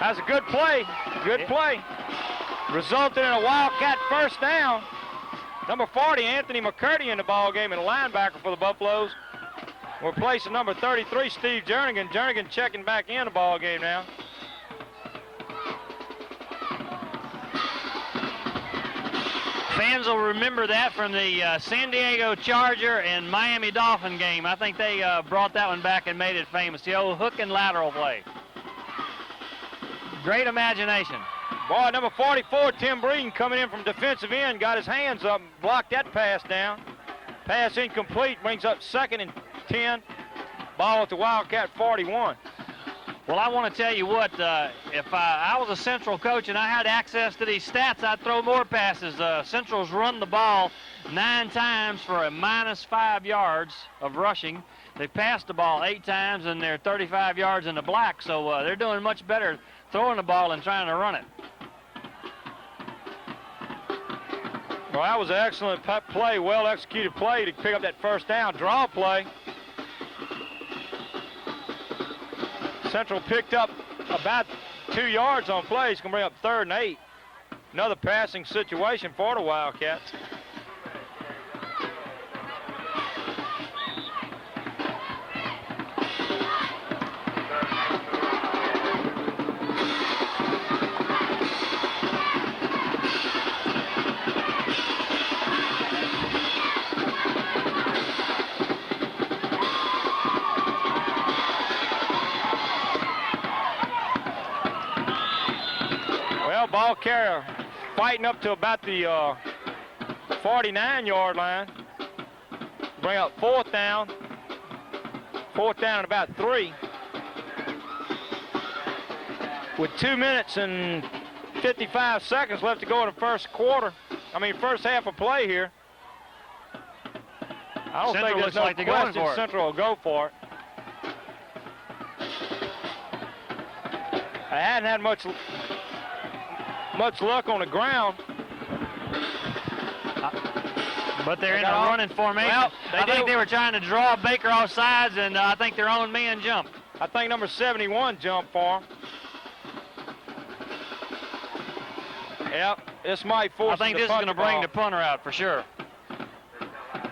That's a good play. Good play. Resulted in a Wildcat first down. Number 40, Anthony McCurdy in the ball game, and a linebacker for the Buffaloes. We're placing number 33, Steve Jernigan. Jernigan checking back in the ball game now. Fans will remember that from the San Diego Charger and Miami Dolphin game. I think they brought that one back and made it famous. The old hook and lateral play. Great imagination. Boy, number 44, Tim Breeden, coming in from defensive end, got his hands up and blocked that pass down. Pass incomplete, brings up 2nd and 10. Ball at the Wildcat 41. Well, I want to tell you what, if I was a Central coach and I had access to these stats, I'd throw more passes. Central's run the ball 9 times for a -5 yards of rushing. They passed the ball 8 times, and they're 35 yards in the black, so they're doing much better throwing the ball than trying to run it. Well, that was an excellent play, well-executed play to pick up that first down. Draw play. Central picked up about 2 yards on play. He's going to bring up 3rd and 8. Another passing situation for the Wildcats. Ball carrier fighting up to about the 49-yard line. Bring up 4th down. 4th down and about 3. With 2 minutes and 55 seconds left to go in the first half of play here. I don't think there's no question Central will go for it. I hadn't had much luck on the ground. But they're in a running formation. Well, I think they were trying to draw Baker off sides, and I think their own man jumped. I think number 71 jumped for him. Yep, this might force. I think this is going to bring the punter out for sure.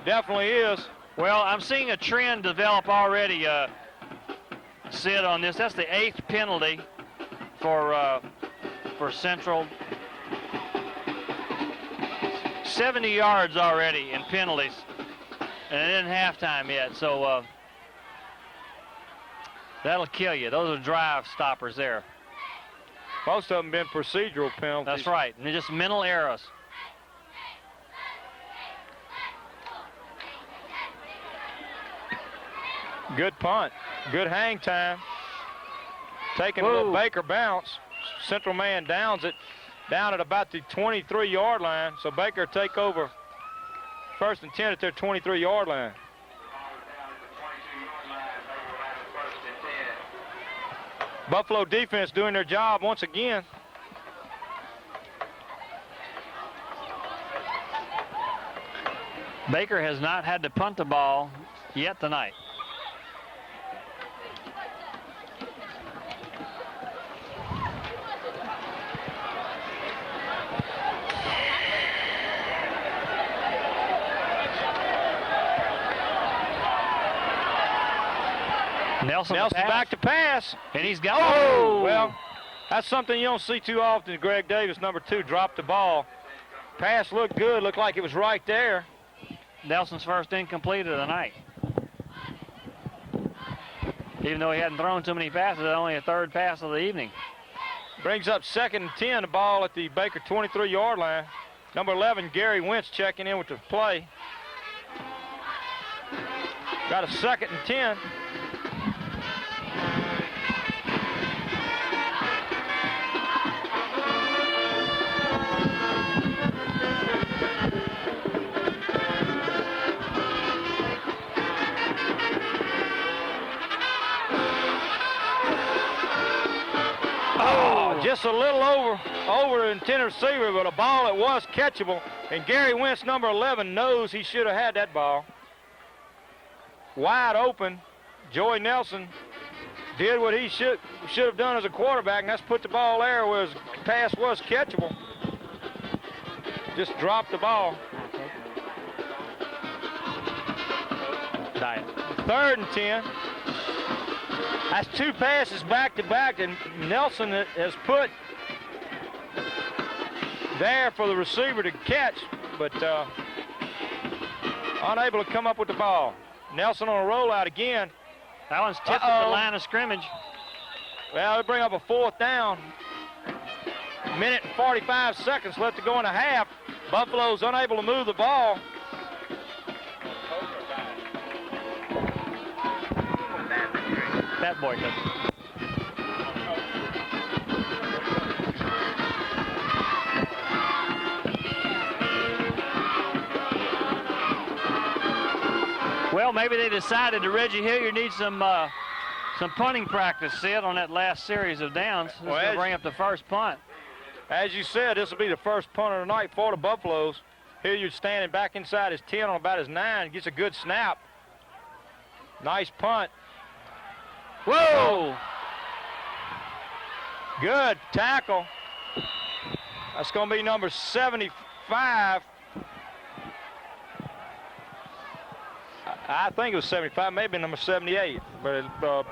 Definitely is. Well, I'm seeing a trend develop already, Sid, on this. That's the 8th penalty for Central. 70 yards already in penalties, and it isn't halftime yet, so that'll kill you. Those are drive stoppers there. Most of them been procedural penalties. That's right, and they're just mental errors. Good punt, good hang time. Taking a little Baker bounce. Central man downs it down at about the 23-yard line. So Baker take over 1st and 10 at their 23-yard line. Buffalo defense doing their job once again. Baker has not had to punt the ball yet tonight. Nelson back to pass. And he's got, oh! Well, that's something you don't see too often. Greg Davis, number 2, dropped the ball. Pass looked good, looked like it was right there. Nelson's first incomplete of the night. Even though he hadn't thrown too many passes, only a third pass of the evening. Brings up 2nd and 10, the ball at the Baker 23-yard line. Number 11, Gary Wentz checking in with the play. Got a 2nd and 10. Just a little over the intended receiver, but a ball that was catchable. And Gary Wentz, number 11, knows he should have had that ball. Wide open. Joey Nelson did what he should have done as a quarterback, and that's put the ball there where his pass was catchable. Just dropped the ball. 3rd and 10. That's 2 passes back to back, and Nelson has put there for the receiver to catch, but unable to come up with the ball. Nelson on a rollout again. That one's tipped at the line of scrimmage. Well, they bring up a 4th down. Minute and 45 seconds left to go in a half. Buffalo's unable to move the ball. That boy does. Well, maybe they decided that Reggie Hilliard needs some punting practice, Sid, on that last series of downs. This is going to bring up the first punt. As you said, this will be the first punt of the night for the Buffaloes. Hilliard standing back inside his 10 on about his 9, gets a good snap. Nice punt. Whoa! Good tackle. That's going to be number 75. I think it was 75, maybe number 78. But that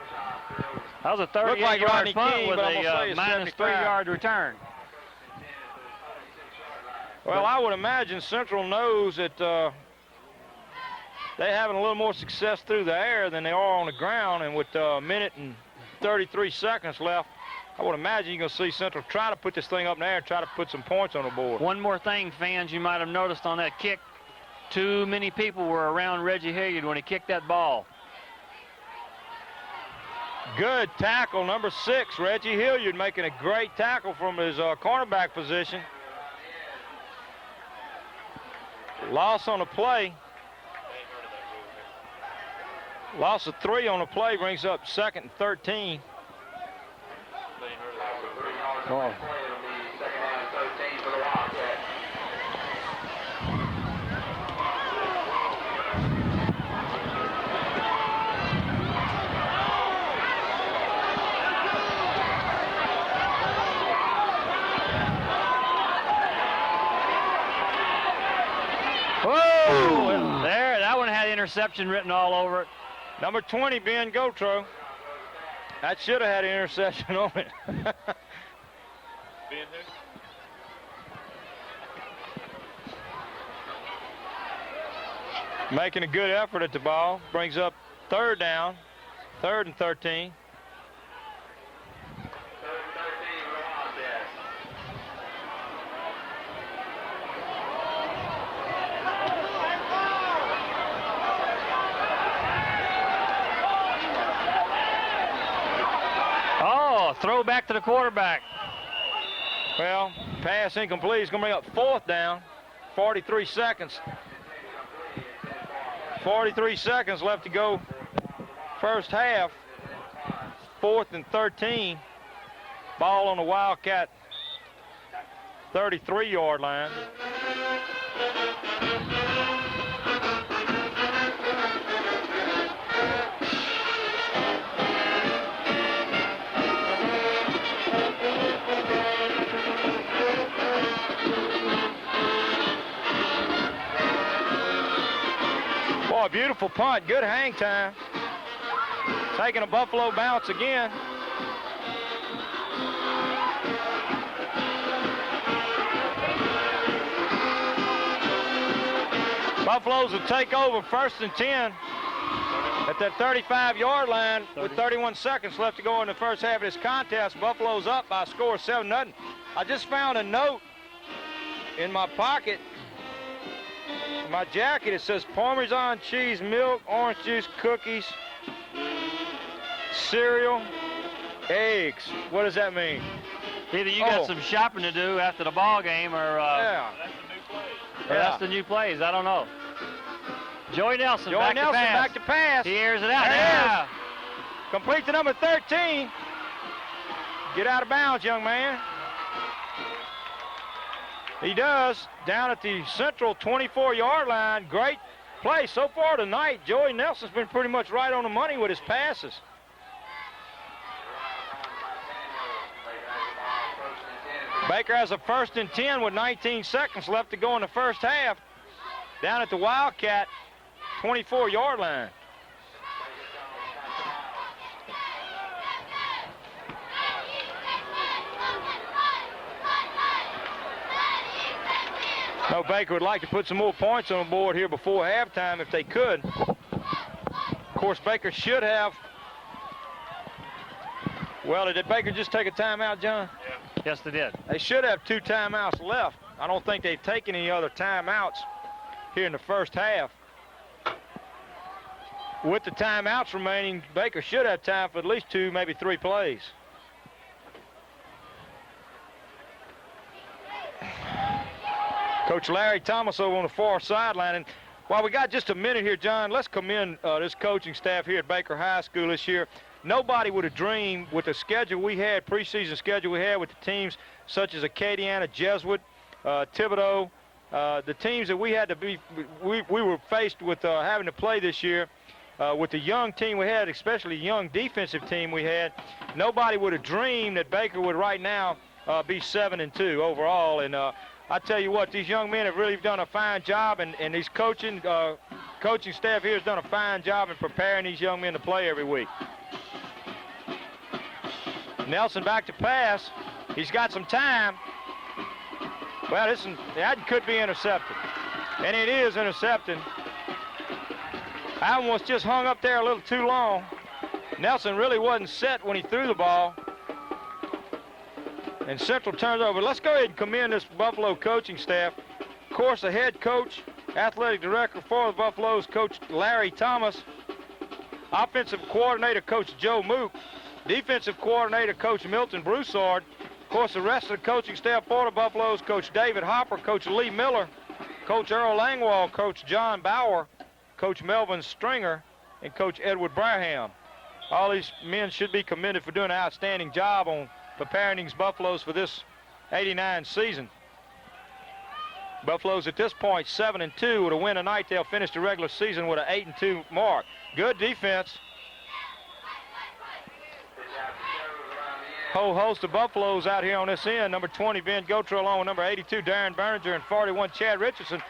was a 38-yard punt with a minus 3-yard return. Well, I would imagine Central knows that they're having a little more success through the air than they are on the ground, and with a minute and 33 seconds left, I would imagine you're going to see Central try to put this thing up in the air and try to put some points on the board. One more thing, fans, you might have noticed on that kick, too many people were around Reggie Hilliard when he kicked that ball. Good tackle, number 6, Reggie Hilliard, making a great tackle from his cornerback position. Loss on the play. Loss of 3 on the play brings up 2nd and 13. Oh. Whoa! There, that one had interception written all over it. Number 20, Ben Gotro. That should have had an interception on it. Making a good effort at the ball. Brings up 3rd down, 3rd and 13. Throw back to the quarterback. Well, pass incomplete. He's going to bring up 4th down. 43 seconds. 43 seconds left to go. First half. 4th and 13. Ball on the Wildcat 33-yard line. beautiful punt. Good hang time. Taking a Buffalo bounce again. Buffaloes will take over 1st and 10 at that 35-yard line with 31 seconds left to go in the first half of this contest. Buffalo's up by a score of 7-0. I just found a note in my pocket, in my jacket. It says Parmesan cheese, milk, orange juice, cookies, cereal, eggs. What does that mean? Either you got some shopping to do after the ball game, or yeah. That's the new plays. I don't know. Joey Nelson, back to to pass. He airs it out. There it is. Complete to number 13. Get out of bounds, young man. He does, down at the Central 24-yard line. Great play so far tonight. Joey Nelson's been pretty much right on the money with his passes. Baker has a 1st and 10 with 19 seconds left to go in the first half. Down at the Wildcat 24-yard line. No, Baker would like to put some more points on the board here before halftime if they could. Of course, Baker should have. Well, did Baker just take a timeout, John? Yeah. Yes, they did. They should have 2 timeouts left. I don't think they've taken any other timeouts here in the first half. With the timeouts remaining, Baker should have time for at least 2, maybe 3 plays. Coach Larry Thomas over on the far sideline. And while we got just a minute here, John, let's commend this coaching staff here at Baker High School this year. Nobody would have dreamed with the schedule we had, preseason schedule we had with the teams such as Acadiana, Jesuit, Thibodeau, the teams that we had to be, we were faced with having to play this year. With the young team we had, especially the young defensive team we had, nobody would have dreamed that Baker would right now be 7-2 overall. And I tell you what, these young men have really done a fine job, and these coaching staff here has done a fine job in preparing these young men to play every week. Nelson back to pass. He's got some time. Well, that could be intercepted, and it is intercepted. Allen was just hung up there a little too long. Nelson really wasn't set when he threw the ball. And Central turns over. Let's go ahead and commend this Buffalo coaching staff. Of course, the head coach, athletic director for the Buffaloes, Coach Larry Thomas. Offensive coordinator, Coach Joe Mook. Defensive coordinator, Coach Milton Broussard. Of course, the rest of the coaching staff for the Buffaloes, Coach David Hopper, Coach Lee Miller, Coach Earl Langwall, Coach John Bauer, Coach Melvin Stringer, and Coach Edward Braham. All these men should be commended for doing an outstanding job on preparing these Buffaloes for this '89 season. Buffaloes at this point 7-2. With a win tonight, they'll finish the regular season with an 8-2 mark. Good defense. Whole host of Buffaloes out here on this end. Number 20, Ben Gotro, along with number 82, Darren Berninger, and 41, Chad Richardson.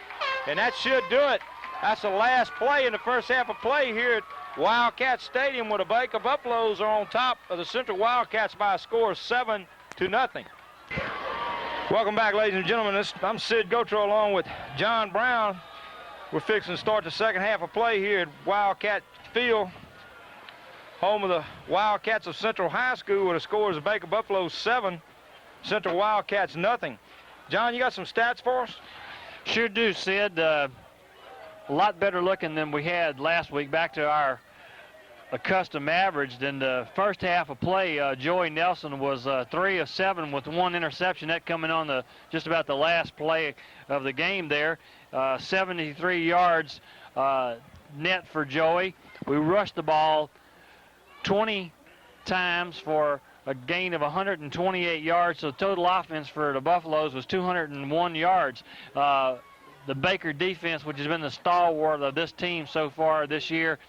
And that should do it. That's the last play in the first half of play here at Wildcat Stadium, where the Baker Buffaloes are on top of the Central Wildcats by a score of 7-0. Welcome back, ladies and gentlemen. I'm Sid Gotro along with John Brown. We're fixing to start the second half of play here at Wildcat Field, home of the Wildcats of Central High School, where the score is the Baker Buffaloes 7, Central Wildcats nothing. John, you got some stats for us? Sure do, Sid. A lot better looking than we had last week, back to our accustomed average. Than the first half of play, Joey Nelson was 3 of 7 with 1 interception. That coming on just about the last play of the game there. 73 yards net for Joey. We rushed the ball 20 times for a gain of 128 yards. So total offense for the Buffaloes was 201 yards. The Baker defense, which has been the stalwart of this team so far this year,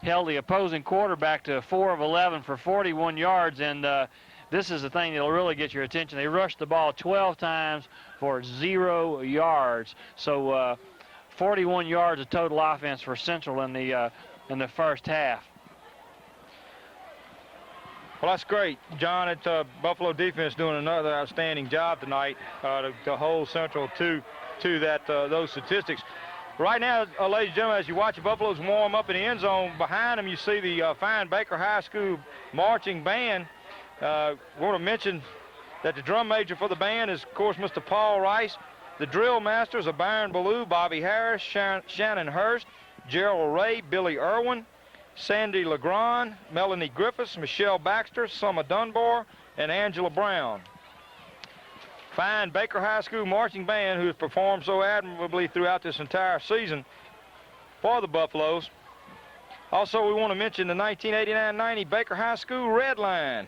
held the opposing quarterback to 4 of 11 for 41 yards, and this is the thing that'll really get your attention. They rushed the ball 12 times for 0 yards. So 41 yards of total offense for Central in the first half. Well, that's great, John. It's Buffalo defense doing another outstanding job tonight to hold Central to those statistics. Right now, ladies and gentlemen, as you watch the Buffaloes warm up in the end zone, behind them you see the fine Baker High School marching band. Want to mention that the drum major for the band is, of course, Mr. Paul Rice. The drill masters are Byron Ballou, Bobby Harris, Shannon Hurst, Gerald Ray, Billy Irwin, Sandy Legrand, Melanie Griffiths, Michelle Baxter, Summer Dunbar, and Angela Brown. Fine Baker High School marching band who has performed so admirably throughout this entire season for the Buffaloes. Also, we want to mention the 1989-90 Baker High School Red Line,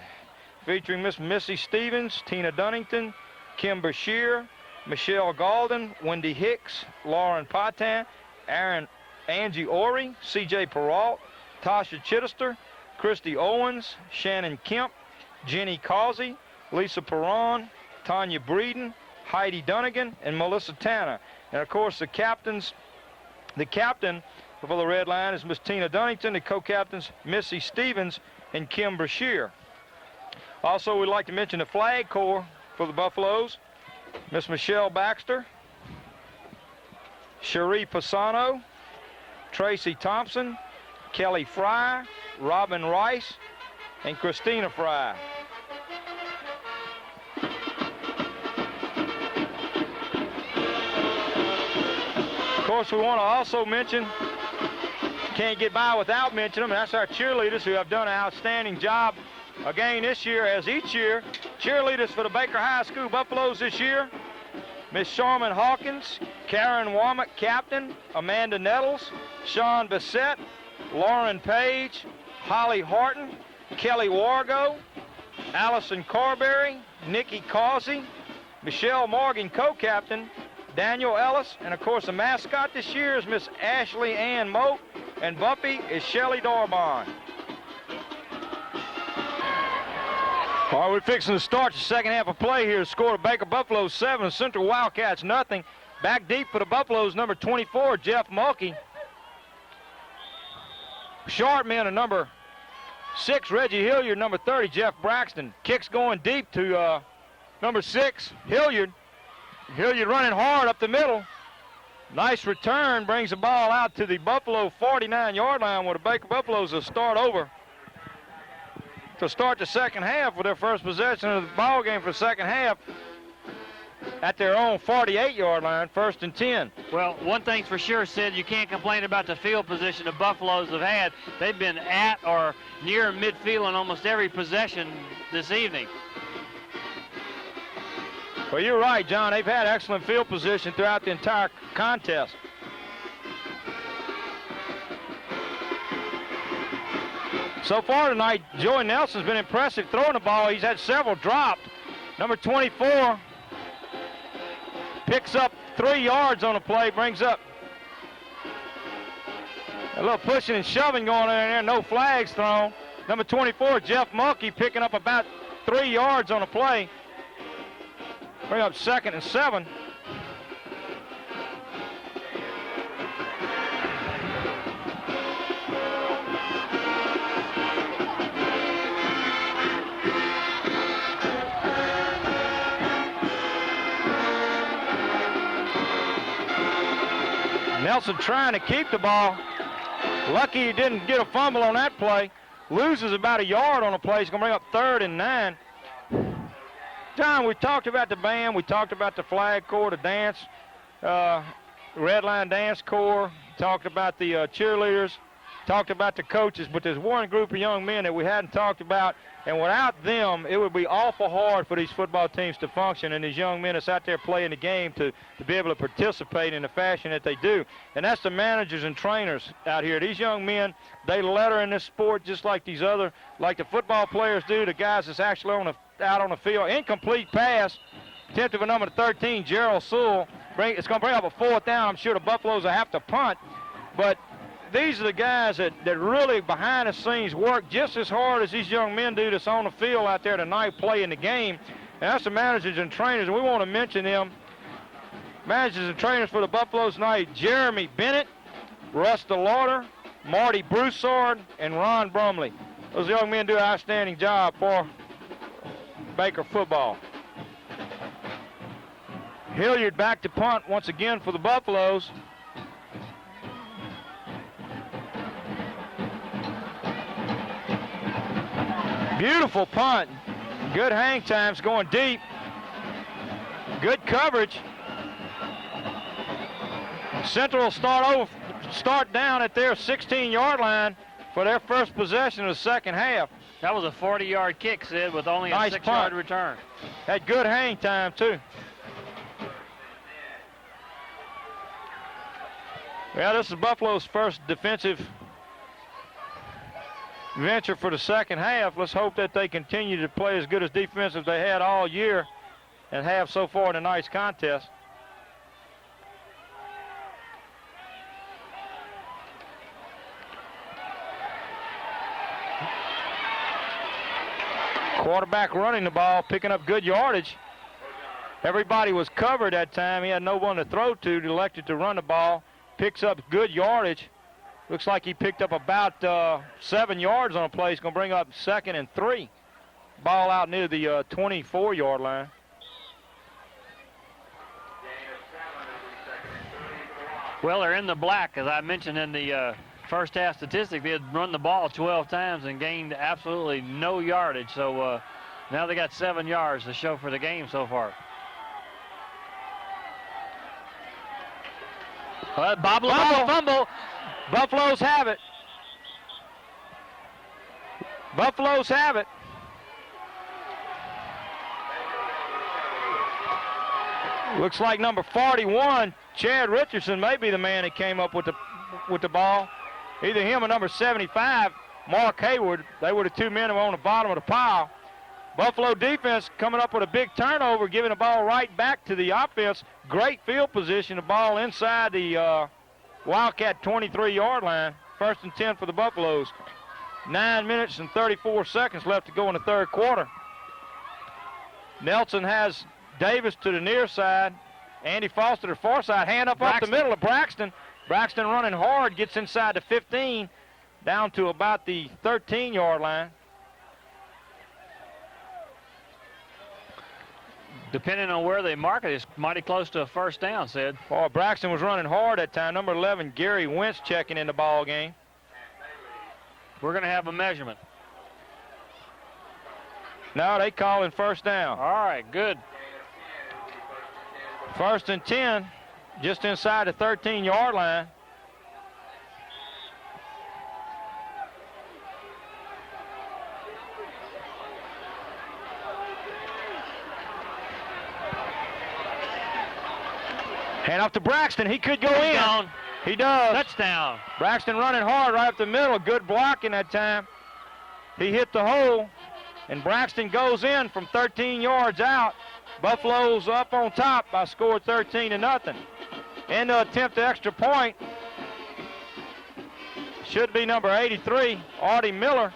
featuring Miss Missy Stevens, Tina Dunnington, Kim Bashir, Michelle Galden, Wendy Hicks, Lauren Patin, Angie Ori, C.J. Peralt, Tasha Chittister, Christy Owens, Shannon Kemp, Jenny Causey, Lisa Perron, Tanya Breeden, Heidi Dunnigan, and Melissa Tanner. And of course the captain for the Red Line is Miss Tina Dunnington, the co-captains Missy Stevens and Kim Brashear. Also, we'd like to mention the flag corps for the Buffaloes. Miss Michelle Baxter, Cherie Pisano, Tracy Thompson, Kelly Fry, Robin Rice, and Christina Fry. Of course, we want to also mention, can't get by without mentioning them, and that's our cheerleaders who have done an outstanding job again this year, as each year. Cheerleaders for the Baker High School Buffaloes this year: Miss Sharman Hawkins, Karen Womack, captain; Amanda Nettles, Sean Bissett, Lauren Page, Holly Horton, Kelly Wargo, Allison Carberry, Nikki Causey, Michelle Morgan, co-captain, Daniel Ellis, and of course the mascot this year is Miss Ashley Ann Moat, and Buffy is Shelley Dorbon. All right, we're fixing to start the second half of play here. Score of Baker Buffaloes 7, Central Wildcats nothing. Back deep for the Buffaloes, number 24, Jeff Mulkey. Sharp men are number 6, Reggie Hilliard, number 30, Jeff Braxton. Kicks going deep to number 6, Hilliard. Hilliard running hard up the middle. Nice return, brings the ball out to the Buffalo 49-yard line, where the Baker Buffaloes will start over to start the second half with their first possession of the ball game for the second half at their own 48-yard line, 1st and 10. Well, one thing's for sure, Sid, you can't complain about the field position the Buffaloes have had. They've been at or near midfield on almost every possession this evening. Well, you're right, John. They've had excellent field position throughout the entire contest. So far tonight, Joey Nelson's been impressive throwing the ball. He's had several dropped. Number 24 picks up 3 yards on the play, brings up a little pushing and shoving going on in there, no flags thrown. Number 24, Jeff Mulkey, picking up about 3 yards on the play. Bring up 2nd and 7. Nelson trying to keep the ball. Lucky he didn't get a fumble on that play. Loses about a yard on the play. He's going to bring up 3rd and 9. John, we talked about the band. We talked about the flag corps, the dance, Red Line Dance Corps. Talked about the cheerleaders. Talked about the coaches. But there's one group of young men that we hadn't talked about. And without them, it would be awful hard for these football teams to function, and these young men that's out there playing the game to be able to participate in the fashion that they do. And that's the managers and trainers out here. These young men, they letter in this sport just like these other, like the football players do, the guys that's actually out on the field. Incomplete pass, attempted for number 13, Gerald Sewell. It's going to bring up a 4th down. I'm sure the Buffaloes will have to punt. But these are the guys that really behind the scenes work just as hard as these young men do that's on the field out there tonight playing the game. And that's the managers and trainers, and we want to mention them Managers and trainers for the Buffaloes tonight: Jeremy Bennett, Russ DeLauder, Marty Broussard, and Ron Brumley. Those young men do an outstanding job for Baker football. Hilliard back to punt once again for the Buffaloes. Beautiful punt. Good hang times, going deep. Good coverage. Central will start down at their 16-yard line for their first possession of the second half. That was a 40-yard kick, Sid, with only Nice a 6-yard punt. return. Had good hang time, too. Well, this is Buffalo's first defensive venture for the second half. Let's hope that they continue to play as good as defense as they had all year and have so far in tonight's contest. Quarterback running the ball, picking up good yardage. Everybody was covered that time. He had no one to throw to. He elected to run the ball. Picks up good yardage. Looks like he picked up about 7 yards on a play. He's going to bring up 2nd and 3. Ball out near the 24-yard line. Well, they're in the black, as I mentioned in the first half statistic. They had run the ball 12 times and gained absolutely no yardage. So now they got 7 yards to show for the game so far. Bobble, fumble. Buffaloes have it. Buffaloes have it. Looks like number 41, Chad Richardson, may be the man that came up with the ball. Either him or number 75, Mark Hayward. They were the two men who were on the bottom of the pile. Buffalo defense coming up with a big turnover, giving the ball right back to the offense. Great field position, the ball inside the Wildcat 23-yard line. 1st and 10 for the Buffaloes. 9 minutes and 34 seconds left to go in the third quarter. Nelson has Davis to the near side. Andy Foster to the far side. Hand up the middle of Braxton. Braxton running hard, gets inside the 15, down to about the 13-yard line. Depending on where they mark it, it's mighty close to a first down, Sid. Oh, Braxton was running hard that time. Number 11, Gary Wentz, checking in the ball game. We're going to have a measurement. No, they calling first down. All right, good. 1st and 10, just inside the 13-yard line. Hand off to Braxton. He could go in. He does. Touchdown. Braxton running hard right up the middle. Good blocking that time. He hit the hole, and Braxton goes in from 13 yards out. Buffalo's up on top by a score 13-0. And to attempt the extra point should be number 83, Artie Miller,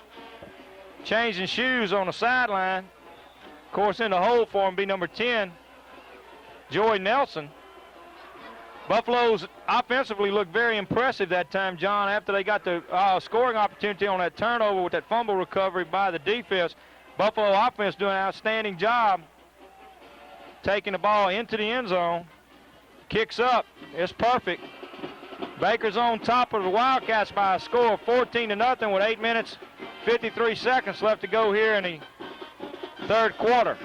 changing shoes on the sideline. Of course, in the hole for him be number 10, Joey Nelson. Buffaloes offensively looked very impressive that time, John, after they got the scoring opportunity on that turnover with that fumble recovery by the defense. Buffalo offense doing an outstanding job taking the ball into the end zone. Kicks up. It's perfect. Baker's on top of the Wildcats by a score of 14-0 with 8 minutes, 53 seconds left to go here in the third quarter.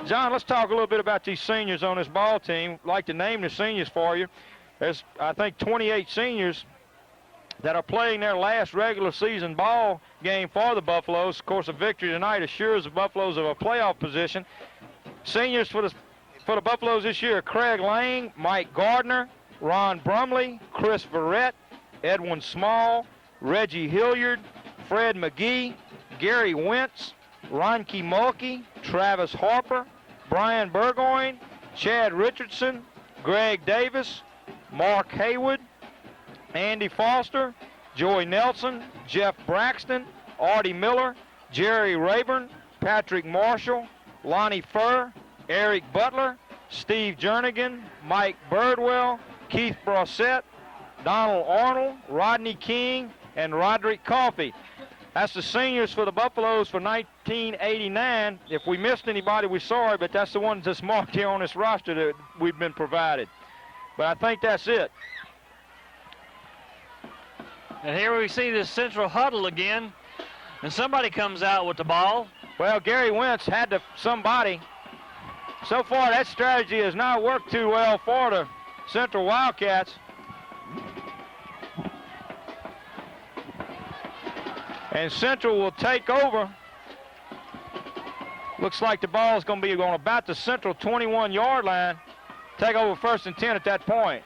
John, let's talk a little bit about these seniors on this ball team. I'd like to name the seniors for you. There's, I think, 28 seniors that are playing their last regular season ball game for the Buffaloes. Of course, a victory tonight assures the Buffaloes of a playoff position. Seniors for the Buffaloes this year: Craig Lang, Mike Gardner, Ron Brumley, Chris Verrett, Edwin Small, Reggie Hilliard, Fred McGee, Gary Wentz, Ronke Mulkey, Travis Harper, Brian Burgoyne, Chad Richardson, Greg Davis, Mark Haywood, Andy Foster, Joey Nelson, Jeff Braxton, Artie Miller, Jerry Rayburn, Patrick Marshall, Lonnie Furr, Eric Butler, Steve Jernigan, Mike Birdwell, Keith Brossett, Donald Arnold, Rodney King, and Roderick Coffey. That's the seniors for the Buffaloes for 1989. If we missed anybody, we're sorry, but that's the ones that's marked here on this roster that we've been provided. But I think that's it. And here we see this Central huddle again, and somebody comes out with the ball. Well, Gary Wentz had somebody. So far, that strategy has not worked too well for the Central Wildcats. And Central will take over. Looks like the ball is going to be on about the Central 21-yard line. Take over 1st and 10 at that point.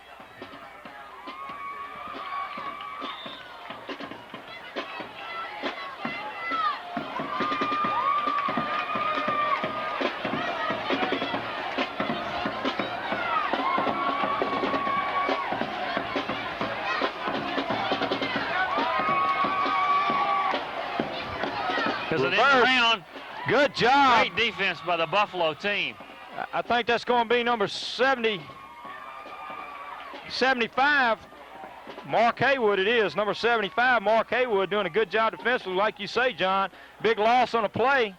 Good job. Great defense by the Buffalo team. I think that's going to be number 75. Mark Haywood it is. Number 75, Mark Haywood, doing a good job defensively, like you say, John. Big loss on the play.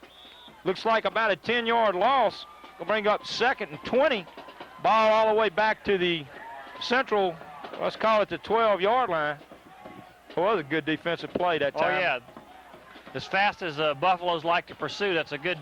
Looks like about a 10-yard loss. Will bring up 2nd and 20. Ball all the way back to the Central, let's call it the 12-yard line. Well, that was a good defensive play that time. Oh, yeah. As fast as Buffaloes like to pursue, that's a good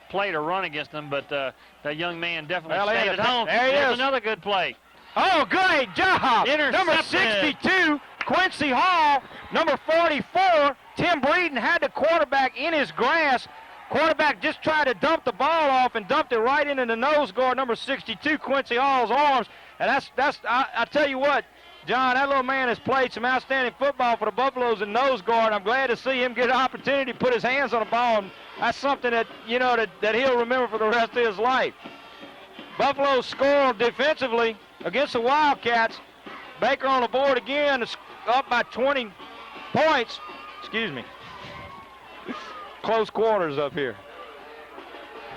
play to run against them, but that young man definitely stayed at home. There he is. Another good play. Oh, great job. Number 62, Quincy Hall. Number 44, Tim Breeden had the quarterback in his grasp. Quarterback just tried to dump the ball off and dumped it right into the nose guard, number 62, Quincy Hall's arms. And I tell you what, John, that little man has played some outstanding football for the Buffaloes in nose guard. I'm glad to see him get an opportunity to put his hands on the ball. And that's something that, you know, that he'll remember for the rest of his life. Buffaloes score defensively against the Wildcats. Baker on the board again, is up by 20 points. Excuse me. Close quarters up here.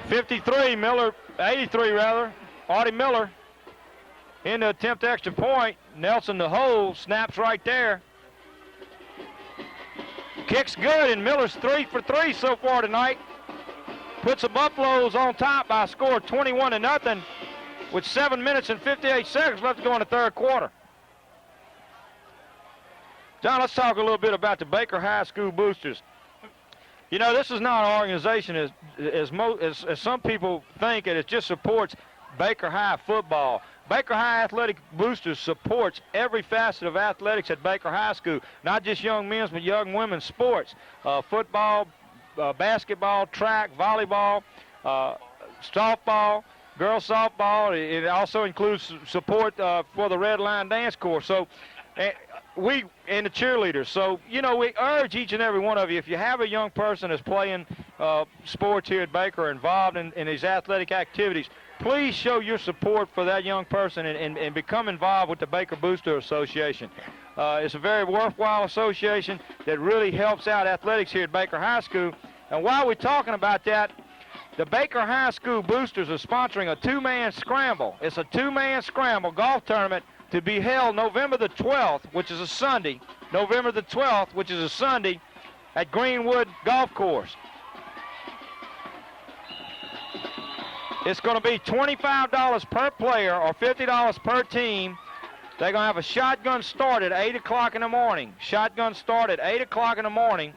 83, Miller, 83 rather. Artie Miller in to attempt extra point. Nelson the hole, snaps right there. Kicks good, and Miller's 3 for 3 so far tonight. Puts the Buffaloes on top by a score of 21-0 with 7 minutes and 58 seconds left to go in the third quarter. John, let's talk a little bit about the Baker High School Boosters. You know, this is not an organization as some people think, and it just supports Baker High football. Baker High Athletic Boosters supports every facet of athletics at Baker High School, not just young men's but young women's sports, football, basketball, track, volleyball, softball, girls softball. It also includes support for the Red Line Dance Corps. So we and the cheerleaders. So, you know, we urge each and every one of you, if you have a young person that's playing sports here at Baker or involved in these athletic activities, please show your support for that young person and become involved with the Baker Booster Association. It's a very worthwhile association that really helps out athletics here at Baker High School. And while we're talking about that, the Baker High School Boosters are sponsoring a two-man scramble. It's a two-man scramble golf tournament to be held November the 12th, which is a Sunday. November the 12th, which is a Sunday, at Greenwood Golf Course. It's going to be $25 per player or $50 per team. They're going to have a shotgun start at 8 o'clock in the morning. Shotgun start at 8 o'clock in the morning.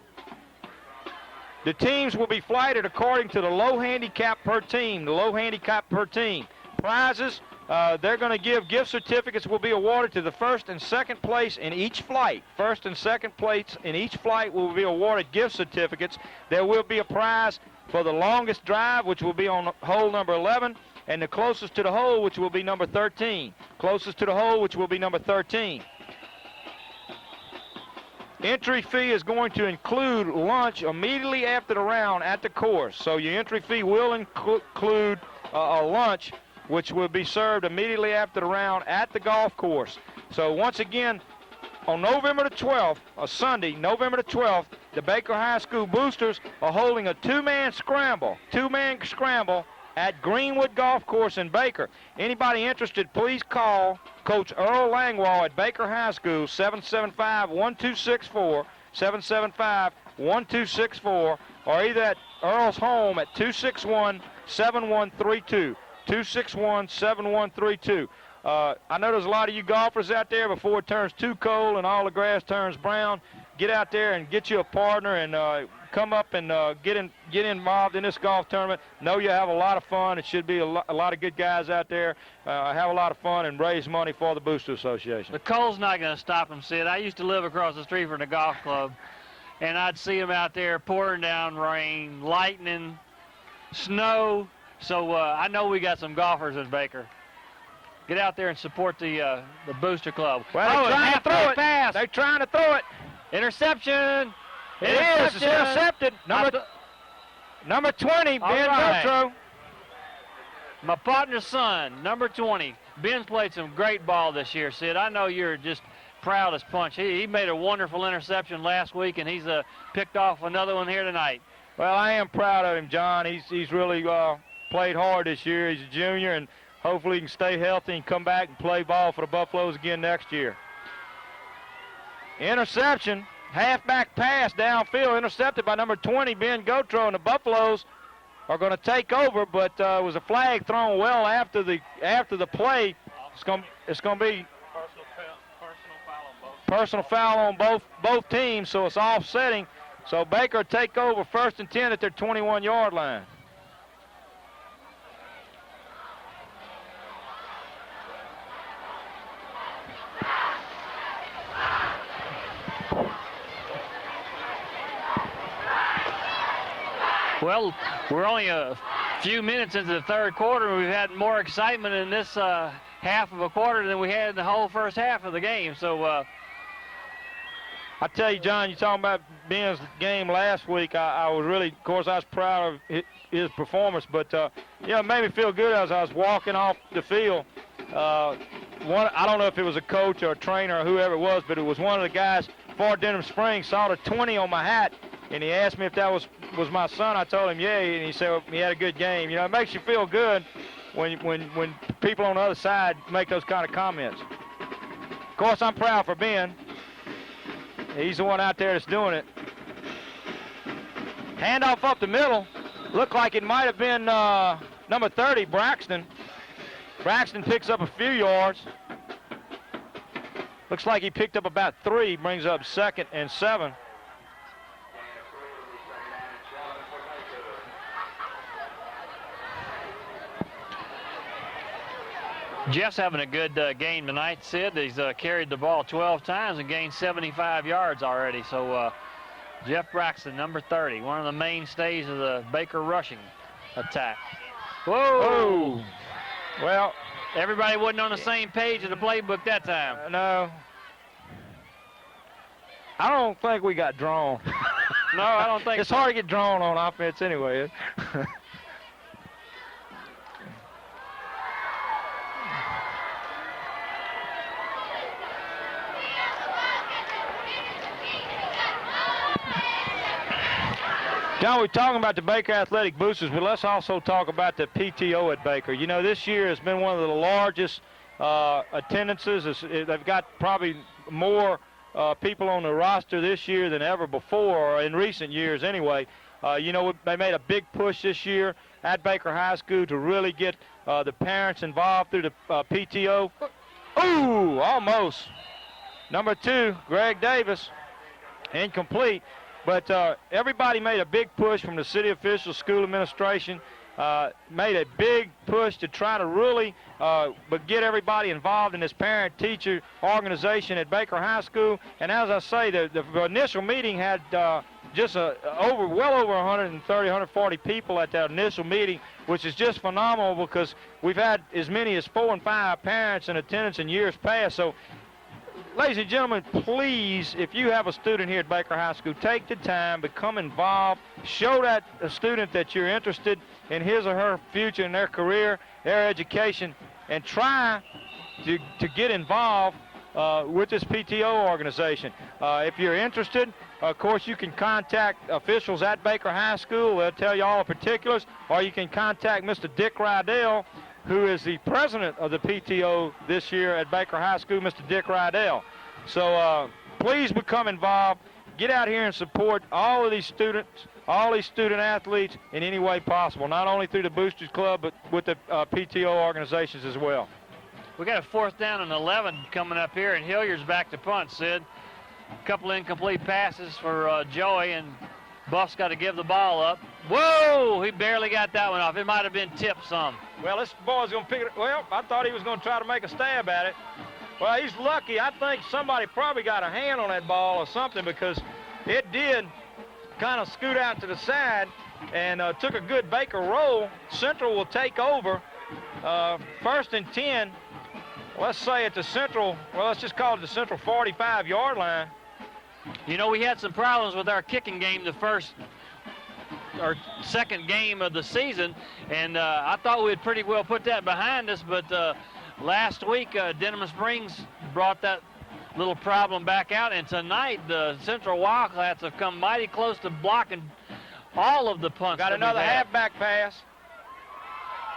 The teams will be flighted according to the low handicap per team. The low handicap per team. Prizes, they're going to give gift certificates will be awarded to the first and second place in each flight. First and second place in each flight will be awarded gift certificates. There will be a prize for the longest drive, which will be on hole number 11, and the closest to the hole, which will be number 13. Closest to the hole, which will be number 13. Entry fee is going to include lunch immediately after the round at the course. So your entry fee will include a lunch, which will be served immediately after the round at the golf course. So once again, on November the 12th, a Sunday, November the 12th, the Baker High School Boosters are holding a two-man scramble at Greenwood Golf Course in Baker. Anybody interested, please call Coach Earl Langwall at Baker High School, 775-1264, 775-1264, or either at Earl's home at 261-7132, 261-7132. I know there's a lot of you golfers out there before it turns too cold and all the grass turns brown. Get out there and get you a partner and come up and get involved in this golf tournament. Know you have a lot of fun. It should be a lot of good guys out there. Have a lot of fun and raise money for the Booster Association. The cold's not going to stop them, Sid. I used to live across the street from the golf club, and I'd see them out there pouring down rain, lightning, snow. So I know we got some golfers in Baker. Get out there and support the Booster Club. Well, they're trying to throw it. Pass. They're trying to throw it. Interception. It is. It's intercepted. Number 20, Ben Gotro. My partner's son, number 20. Ben's played some great ball this year, Sid. I know you're just proud as punch. He made a wonderful interception last week, and he's picked off another one here tonight. Well, I am proud of him, John. He's really played hard this year. He's a junior, and hopefully he can stay healthy and come back and play ball for the Buffaloes again next year. Interception, halfback pass downfield, intercepted by number 20, Ben Gotro, and the Buffaloes are going to take over, but it was a flag thrown well after the play. It's going to be personal foul on both teams, so it's offsetting. So Baker take over 1st and 10 at their 21-yard line. Well, we're only a few minutes into the third quarter. We've had more excitement in this half of a quarter than we had in the whole first half of the game. So I tell you, John, you're talking about Ben's game last week. I was really, of course, I was proud of his performance, but it made me feel good as I was walking off the field. I don't know if it was a coach or a trainer or whoever it was, but it was one of the guys for Denham Springs, saw the 20 on my hat, and he asked me if that was my son. I told him, yeah, and he said he had a good game. It makes you feel good when people on the other side make those kind of comments. Of course, I'm proud for Ben. He's the one out there that's doing it. Handoff up the middle. Looked like it might have been number 30, Braxton. Braxton picks up a few yards. Looks like he picked up about 3, brings up 2nd and 7. Jeff's having a good game tonight, Sid. He's carried the ball 12 times and gained 75 yards already. So Jeff Braxton, number 30, one of the mainstays of the Baker rushing attack. Whoa! Well, everybody wasn't on the same page of the playbook that time. No. I don't think we got drawn. No, I don't think it's so. hard to get drawn on offense anyway. John, we're talking about the Baker Athletic Boosters, but let's also talk about the PTO at Baker. This year has been one of the largest attendances. They've got probably more people on the roster this year than ever before, or in recent years anyway. They made a big push this year at Baker High School to really get the parents involved through the PTO. Ooh, almost. Number 2, Greg Davis, incomplete. But everybody made a big push from the city officials, school administration, made a big push to try to really get everybody involved in this parent-teacher organization at Baker High School. And as I say, the initial meeting had well over 130, 140 people at that initial meeting, which is just phenomenal because we've had as many as 4 and 5 parents in attendance in years past. So, ladies and gentlemen, please, if you have a student here at Baker High School, take the time, become involved, show that student that you're interested in his or her future and their career, their education, and try to get involved with this PTO organization. If you're interested, of course, you can contact officials at Baker High School. They'll tell you all the particulars, or you can contact Mr. Dick Rydell, who is the president of the PTO this year at Baker High School, Mr. Dick Rydell. So please become involved. Get out here and support all of these students, all these student athletes in any way possible, not only through the Boosters Club, but with the PTO organizations as well. We got a 4th down and 11 coming up here, and Hilliard's back to punt, Sid. A couple incomplete passes for Joey, and Buff's got to give the ball up. Whoa, he barely got that one off. It might have been tipped some. Well, this boy's going to pick it. Well, I thought he was going to try to make a stab at it. Well, he's lucky. I think somebody probably got a hand on that ball or something, because it did kind of scoot out to the side and took a good Baker roll. Central will take over 1st and 10. Let's say at the Central, well, let's just call it the Central 45-yard line. You know, we had some problems with our kicking game the first or second game of the season, and I thought we'd pretty well put that behind us, but last week, Denham Springs brought that little problem back out, and tonight the Central Wildcats have come mighty close to blocking all of the punts. Got another halfback pass.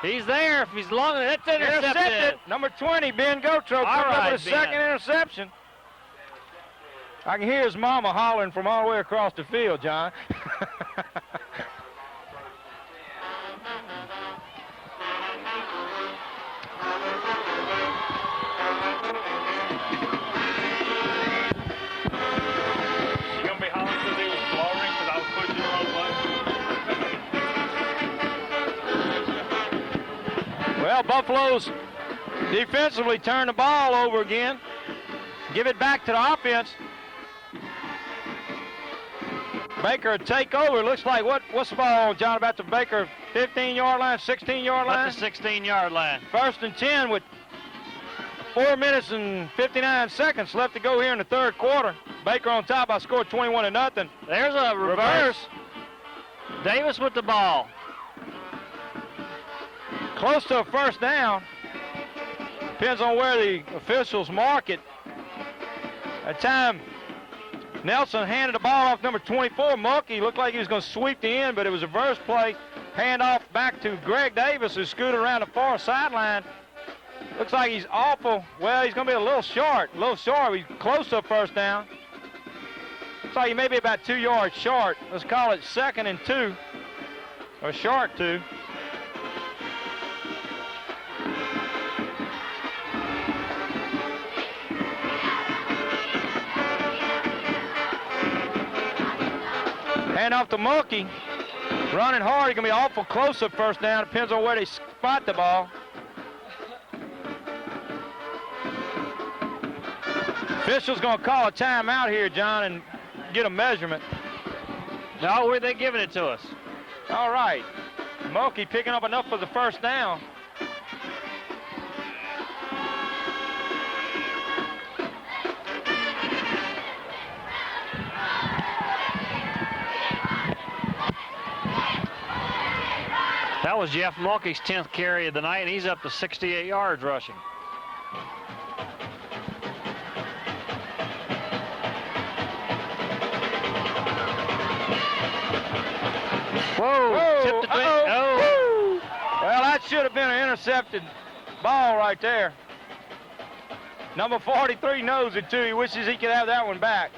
He's there. If he's long, that's intercepted. Number 20, Ben Gotro, comes up with a second interception. I can hear his mama hollering from all the way across the field, John. Well, Buffalo's defensively turn the ball over again. Give it back to the offense. Baker take over. Looks like what's the ball, John, about the Baker 15-yard line, 16-yard line? About the 16-yard line. 1st and 10 with 4 minutes and 59 seconds left to go here in the 3rd quarter. Baker on top. I scored 21-0. There's a reverse. Davis with the ball. Close to a 1st down. Depends on where the officials mark it. At time, Nelson handed the ball off number 24, Mulkey. Looked like he was going to sweep the end, but it was a reverse play. Hand off back to Greg Davis, who scooted around the far sideline. Looks like he's awful. Well, he's going to be a little short. He's close to a 1st down. Looks like he may be about 2 yards short. Let's call it 2nd and 2, or short 2. Hand off to Mulkey. Running hard. He's going to be awful close to 1st down. Depends on where they spot the ball. Official's going to call a timeout here, John, and get a measurement. No, where are they giving it to us? All right. Mulkey picking up enough for the 1st down. That was Jeff Mulkey's 10th carry of the night, and he's up to 68 yards rushing. Whoa. Tipped it. Oh. Well, that should have been an intercepted ball right there. Number 43 knows it, too. He wishes he could have that one back.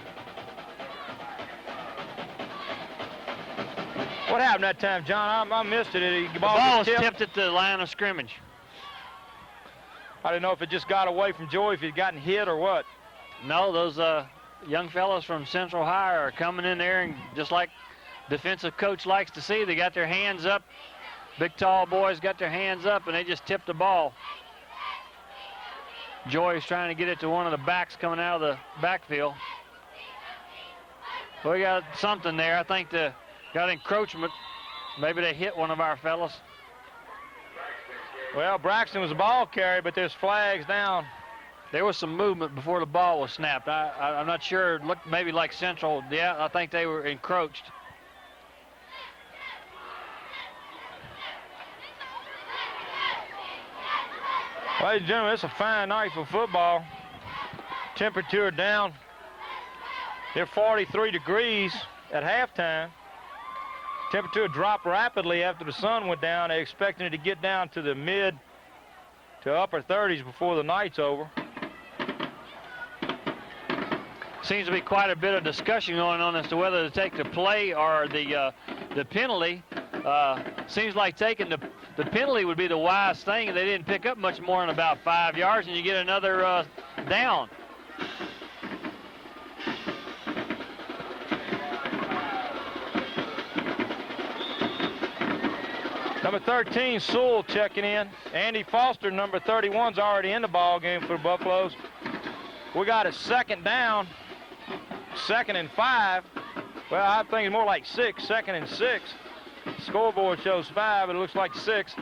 What happened that time, John? I missed it. The ball was tipped at the line of scrimmage. I didn't know if it just got away from Joey, if he'd gotten hit or what. No, those young fellows from Central High are coming in there, and just like defensive coach likes to see, they got their hands up. Big, tall boys got their hands up, and they just tipped the ball. Joey's trying to get it to one of the backs coming out of the backfield. We got something there. I think the got encroachment. Maybe they hit one of our fellas. Well, Braxton was a ball carrier, but there's flags down. There was some movement before the ball was snapped. I'm not sure. It looked maybe like Central. Yeah, I think they were encroached. Ladies and gentlemen, it's a fine night for football. Temperature down near 43 degrees at halftime. Temperature dropped rapidly after the sun went down. They're expecting it to get down to the mid to upper 30s before the night's over. Seems to be quite a bit of discussion going on as to whether to take the play or the penalty. Seems like taking the penalty would be the wise thing. They didn't pick up much more than about 5 yards, and you get another down. Number 13, Sewell checking in. Andy Foster, number 31, is already in the ball game for the Buffaloes. We got a second down, 2nd and 5. Well, I think it's more like 6, 2nd and 6. Scoreboard shows 5, but it looks like 6.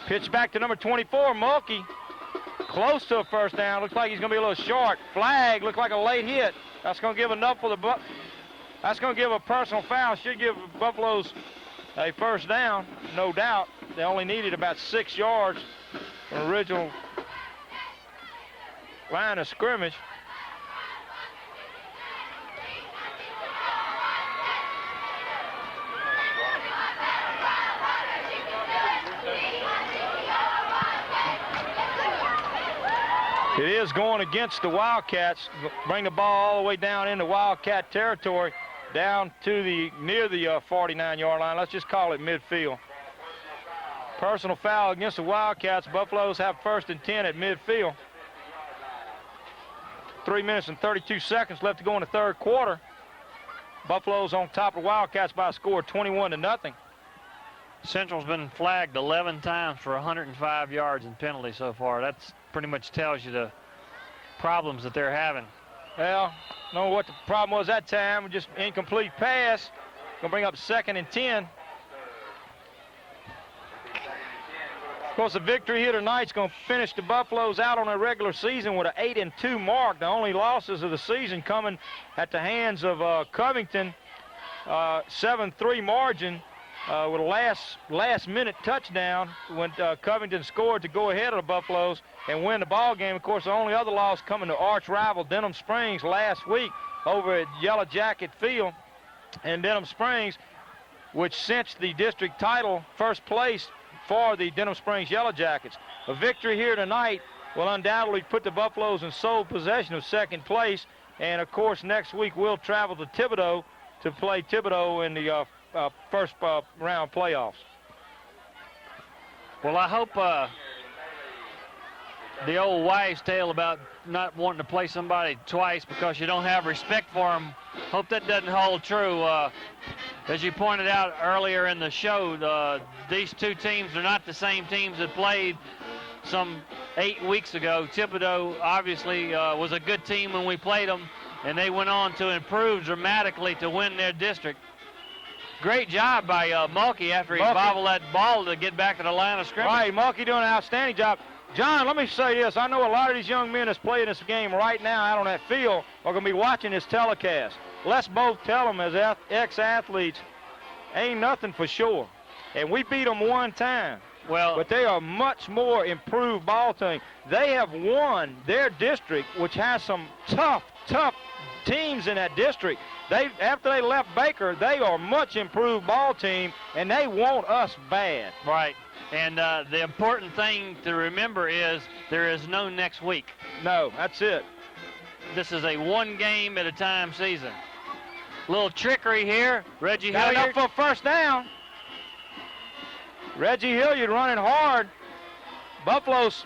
Pitch back to number 24, Mulkey. Close to a first down. Looks like he's going to be a little short. Flag, looked like a late hit. That's going to give enough for the That's going to give a personal foul. Should give the Buffaloes a first down, no doubt. They only needed about 6 yards from original line of scrimmage. It is going against the Wildcats. Bring the ball all the way down into Wildcat territory, down to near the 49-yard line. Let's just call it midfield. Personal foul against the Wildcats. Buffaloes have 1st and 10 at midfield. 3 minutes and 32 seconds left to go in the third quarter. Buffaloes on top of Wildcats by a score of 21-0. Central's been flagged 11 times for 105 yards in penalty so far. That's pretty much tells you the problems that they're having. Well, I don't know what the problem was that time. Just incomplete pass. Gonna bring up 2nd and 10. Of course, a victory here tonight's gonna finish the Buffaloes out on a regular season with an 8-2 mark. The only losses of the season coming at the hands of Covington, 7-3 margin. With a last-minute touchdown when Covington scored to go ahead of the Buffaloes and win the ball game. Of course, the only other loss coming to arch rival Denham Springs last week over at Yellow Jacket Field. And Denham Springs, which cinched the district title, first place for the Denham Springs Yellow Jackets. A victory here tonight will undoubtedly put the Buffaloes in sole possession of 2nd place. And, of course, next week we'll travel to Thibodaux to play Thibodaux in the first round playoffs. Well, I hope the old wives' tale about not wanting to play somebody twice because you don't have respect for them, hope that doesn't hold true. As you pointed out earlier in the show, these two teams are not the same teams that played some 8 weeks ago. Thibodaux obviously was a good team when we played them, and they went on to improve dramatically to win their district. Great job by Mulkey after he bobbled that ball to get back to the line of scrimmage. Right, Mulkey doing an outstanding job. John, let me say this. I know a lot of these young men that's playing this game right now out on that field are going to be watching this telecast. Let's both tell them as ex-athletes, ain't nothing for sure. And we beat them one time. But they are much more improved ball team. They have won their district, which has some tough teams in that district. After they left Baker, they are much improved ball team, and they want us bad. Right. And the important thing to remember is there is no next week. No, that's it. This is a one-game-at-a-time season. Little trickery here. Reggie Got Hilliard. enough for a first down. Reggie Hilliard running hard. Buffalo's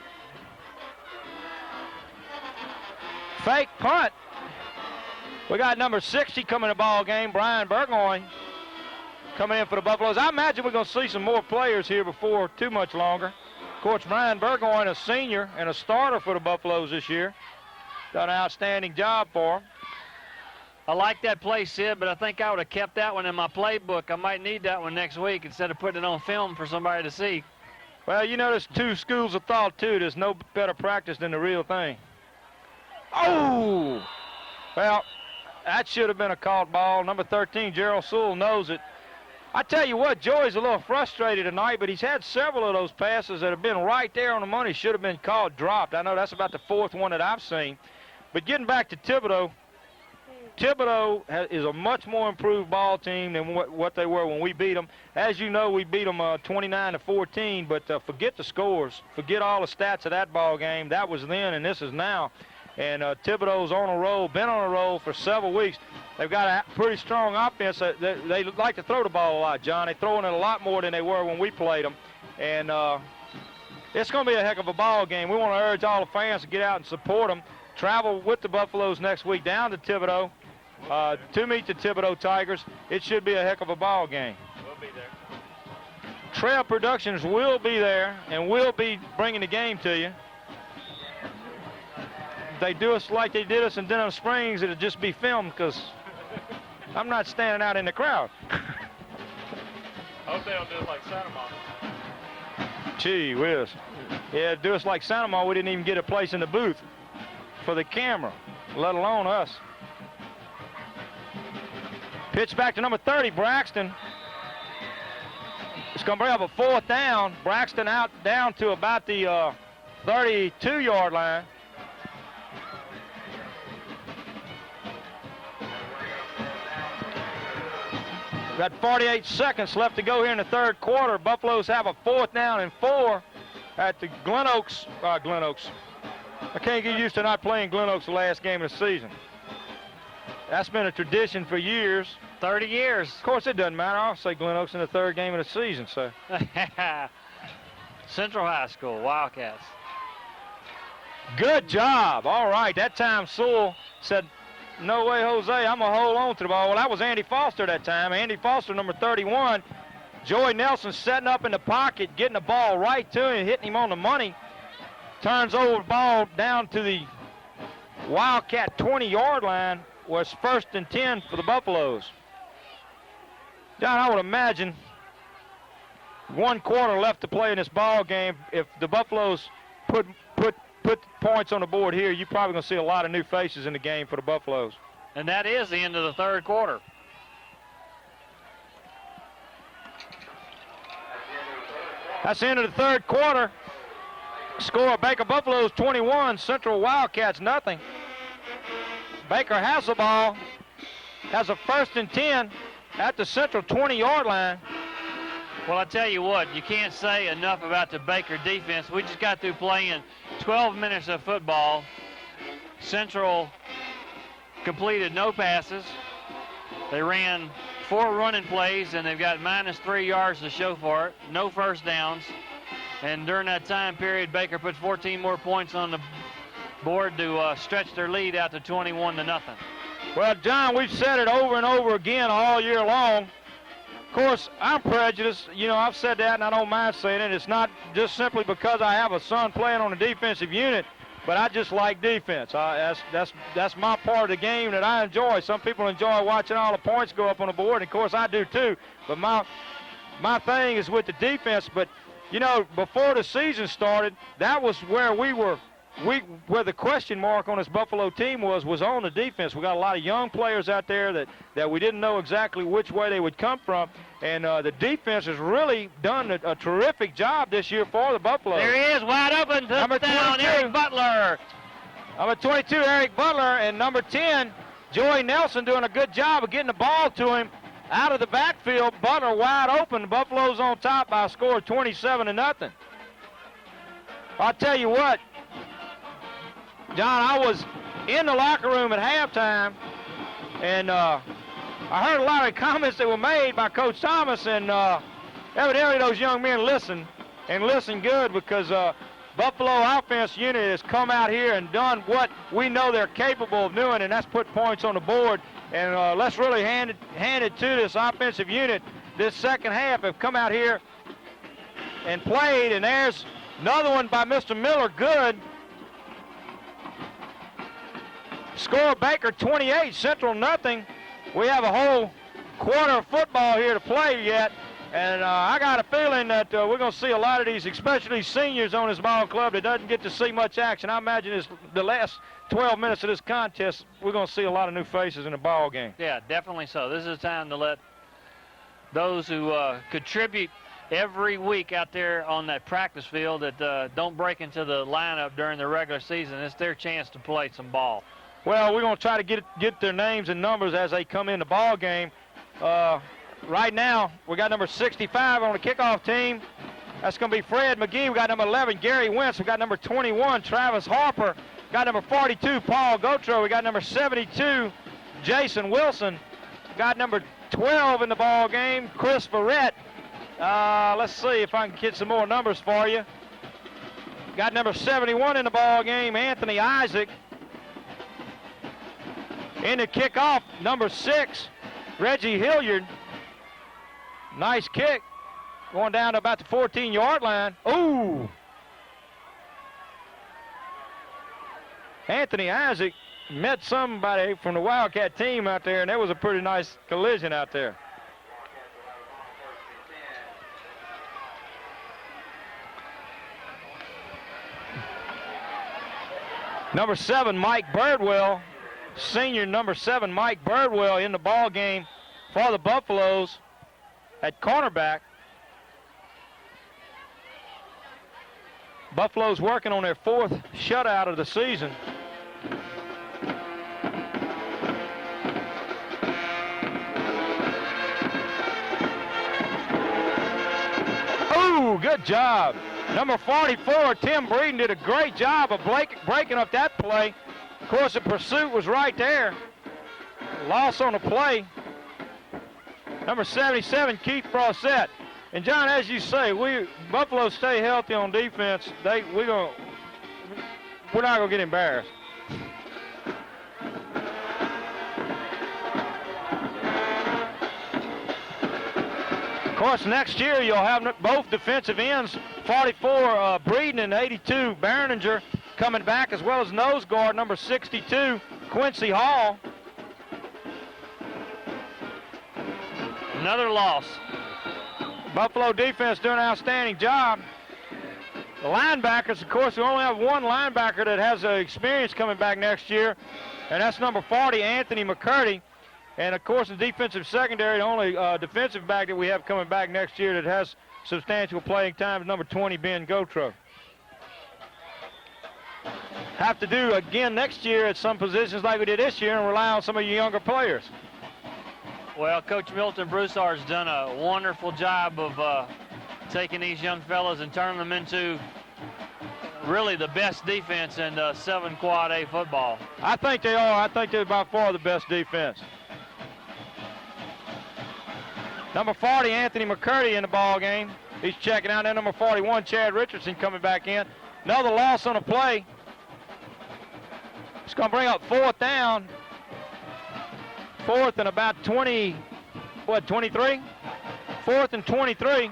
fake punt. We got number 60 coming to the ball game, Brian Burgoyne, coming in for the Buffaloes. I imagine we're going to see some more players here before too much longer. Of course, Brian Burgoyne, a senior and a starter for the Buffaloes this year. Done an outstanding job for him. I like that play, Sid, but I think I would have kept that one in my playbook. I might need that one next week instead of putting it on film for somebody to see. Well, you know, there's two schools of thought, too. There's no better practice than the real thing. Oh! Well, that should have been a caught ball. Number 13, Gerald Sewell, knows it. I tell you what, Joey's a little frustrated tonight, but he's had several of those passes that have been right there on the money, should have been called dropped. I know that's about the fourth one that I've seen. But getting back to Thibodeau, Thibodeau is a much more improved ball team than what they were when we beat them. As you know, we beat them 29-14, but forget the scores. Forget all the stats of that ball game. That was then and this is now. And Thibodeau's on a roll, been on a roll for several weeks. They've got a pretty strong offense. They like to throw the ball a lot, John. They're throwing it a lot more than they were when we played them. And it's going to be a heck of a ball game. We want to urge all the fans to get out and support them. Travel with the Buffaloes next week down to Thibodeau to meet the Thibodeau Tigers. It should be a heck of a ball game. We'll be there. Trail Productions will be there and will be bringing the game to you. If they do us like they did us in Denham Springs, it'll just be filmed because I'm not standing out in the crowd. I hope they don't do it like Santa Monica. Gee whiz. Yeah, do us like Santa Monica. We didn't even get a place in the booth for the camera, let alone us. Pitch back to number 30, Braxton. It's going to bring up a fourth down. Braxton down to about the 32-yard line. Got 48 seconds left to go here in the third quarter. Buffaloes have a fourth down and 4 at the Glen Oaks. I can't get used to not playing Glen Oaks the last game of the season. That's been a tradition for years. 30 years. Of course, it doesn't matter. I'll say Glen Oaks in the third game of the season. So Central High School, Wildcats. Good job. All right, that time Sewell said, no way, Jose, I'm going to hold on to the ball. Well, that was Andy Foster that time. Andy Foster, number 31. Joey Nelson setting up in the pocket, getting the ball right to him, hitting him on the money. Turns over the ball down to the Wildcat 20-yard line, where it's 1st and 10 for the Buffaloes. John, I would imagine 1 quarter left to play in this ball game. If the Buffaloes put points on the board here, you're probably going to see a lot of new faces in the game for the Buffaloes. And that is the end of the third quarter. That's the end of the third quarter. Score Baker Buffaloes 21, Central Wildcats nothing. Baker has the ball, has a 1st and 10 at the Central 20-yard line. Well, I tell you what, you can't say enough about the Baker defense. We just got through playing 12 minutes of football. Central completed no passes. They ran 4 running plays, and they've got -3 yards to show for it. No first downs. And during that time period, Baker put 14 more points on the board to stretch their lead out to 21-0. Well, John, we've said it over and over again all year long. Of course, I'm prejudiced. You know, I've said that, and I don't mind saying it. It's not just simply because I have a son playing on the defensive unit, but I just like defense. That's my part of the game that I enjoy. Some people enjoy watching all the points go up on the board, and of course I do too. But my thing is with the defense. But you know, before the season started, that was where where the question mark on this Buffalo team was on the defense. We got a lot of young players out there that we didn't know exactly which way they would come from, and the defense has really done a terrific job this year for the Buffalo. There he is, wide open, touchdown, Eric Butler. Number 22, Eric Butler, and number 10, Joey Nelson, doing a good job of getting the ball to him out of the backfield. Butler wide open. The Buffalo's on top by a score of 27-0. I'll tell you what, John, I was in the locker room at halftime, and I heard a lot of comments that were made by Coach Thomas, and evidently those young men listen good, because Buffalo offense unit has come out here and done what we know they're capable of doing, and that's put points on the board. And let's really hand it to this offensive unit. This second half have come out here and played, and there's another one by Mr. Miller, good. Score Baker 28, Central nothing. We have a whole quarter of football here to play yet, and I got a feeling that we're going to see a lot of these, especially seniors on this ball club that doesn't get to see much action. I imagine the last 12 minutes of this contest, we're going to see a lot of new faces in the ball game. Yeah, definitely so. This is time to let those who contribute every week out there on that practice field that don't break into the lineup during the regular season. It's their chance to play some ball. Well, we're going to try to get their names and numbers as they come in the ball game. Right now, we got number 65 on the kickoff team. That's going to be Fred McGee. We got number 11, Gary Wentz. We got number 21, Travis Harper. Got number 42, Paul Gautreaux. We got number 72, Jason Wilson. Got number 12 in the ball game, Chris Verrett. Let's see if I can get some more numbers for you. Got number 71 in the ball game, Anthony Isaac. In the kickoff, number 6, Reggie Hilliard. Nice kick. Going down to about the 14-yard line. Ooh! Anthony Isaac met somebody from the Wildcat team out there, and there was a pretty nice collision out there. Number 7, Mike Birdwell. Senior number 7, Mike Birdwell, in the ball game for the Buffaloes at cornerback. Buffaloes working on their 4th shutout of the season. Ooh, good job. Number 44, Tim Breeden, did a great job of breaking up that play. Of course, the pursuit was right there. Loss on the play. Number 77, Keith Brossette. And John, as you say, Buffalo stay healthy on defense. We're not gonna get embarrassed. Of course, next year you'll have both defensive ends, 44 Breeden and 82 Behringer, coming back, as well as nose guard number 62 Quincy Hall. Another loss. Buffalo defense doing an outstanding job. The linebackers, of course, we only have one linebacker that has experience coming back next year, and that's number 40, Anthony McCurdy. And, of course, the defensive secondary, the only defensive back that we have coming back next year that has substantial playing time is number 20, Ben Gautreaux. Have to do again next year at some positions like we did this year and rely on some of your younger players. Well, Coach Milton Broussard's done a wonderful job of taking these young fellas and turning them into really the best defense in 7 Quad A football. I think they are. I think they're by far the best defense. Number 40, Anthony McCurdy, in the ball game. He's checking out. And number 41, Chad Richardson, coming back in. Another loss on the play. It's going to bring up 4th down. 4th and about 23? 4th and 23.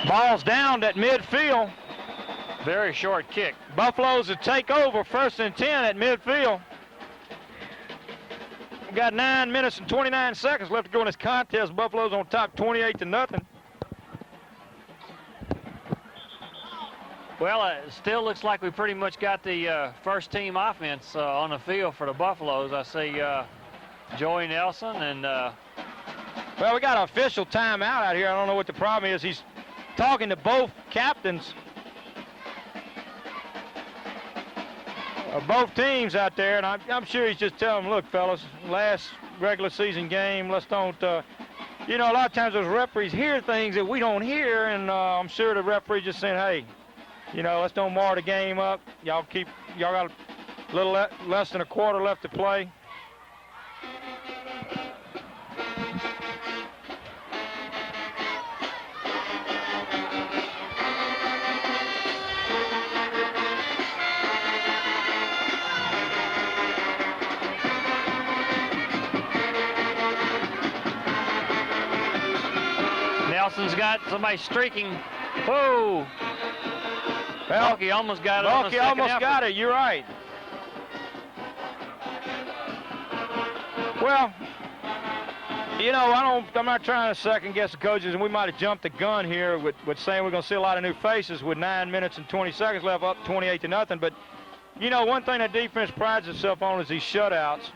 Ball's down at midfield. Very short kick. Buffaloes to take over, 1st and 10 at midfield. We've got 9 minutes and 29 seconds left to go in this contest. Buffaloes on top 28-0. Well, it still looks like we pretty much got the first team offense on the field for the Buffaloes. I see Joey Nelson and... Well, we got an official timeout out here. I don't know what the problem is. He's talking to both captains of both teams out there, and I'm sure he's just telling them, look, fellas, last regular season game, let's don't, you know, a lot of times those referees hear things that we don't hear, and I'm sure the referee just saying, hey, you know, let's don't mar the game up. Y'all got a little less than a quarter left to play. Nelson's got somebody streaking. Whoa! Well, Mulkey almost got it on the Mulkey second almost effort. got it. You're right. Well, you know, I'm not trying to second guess the coaches, and we might have jumped the gun here with saying we're going to see a lot of new faces with 9 minutes and 20 seconds left, up 28-0. But you know, one thing that defense prides itself on is these shutouts.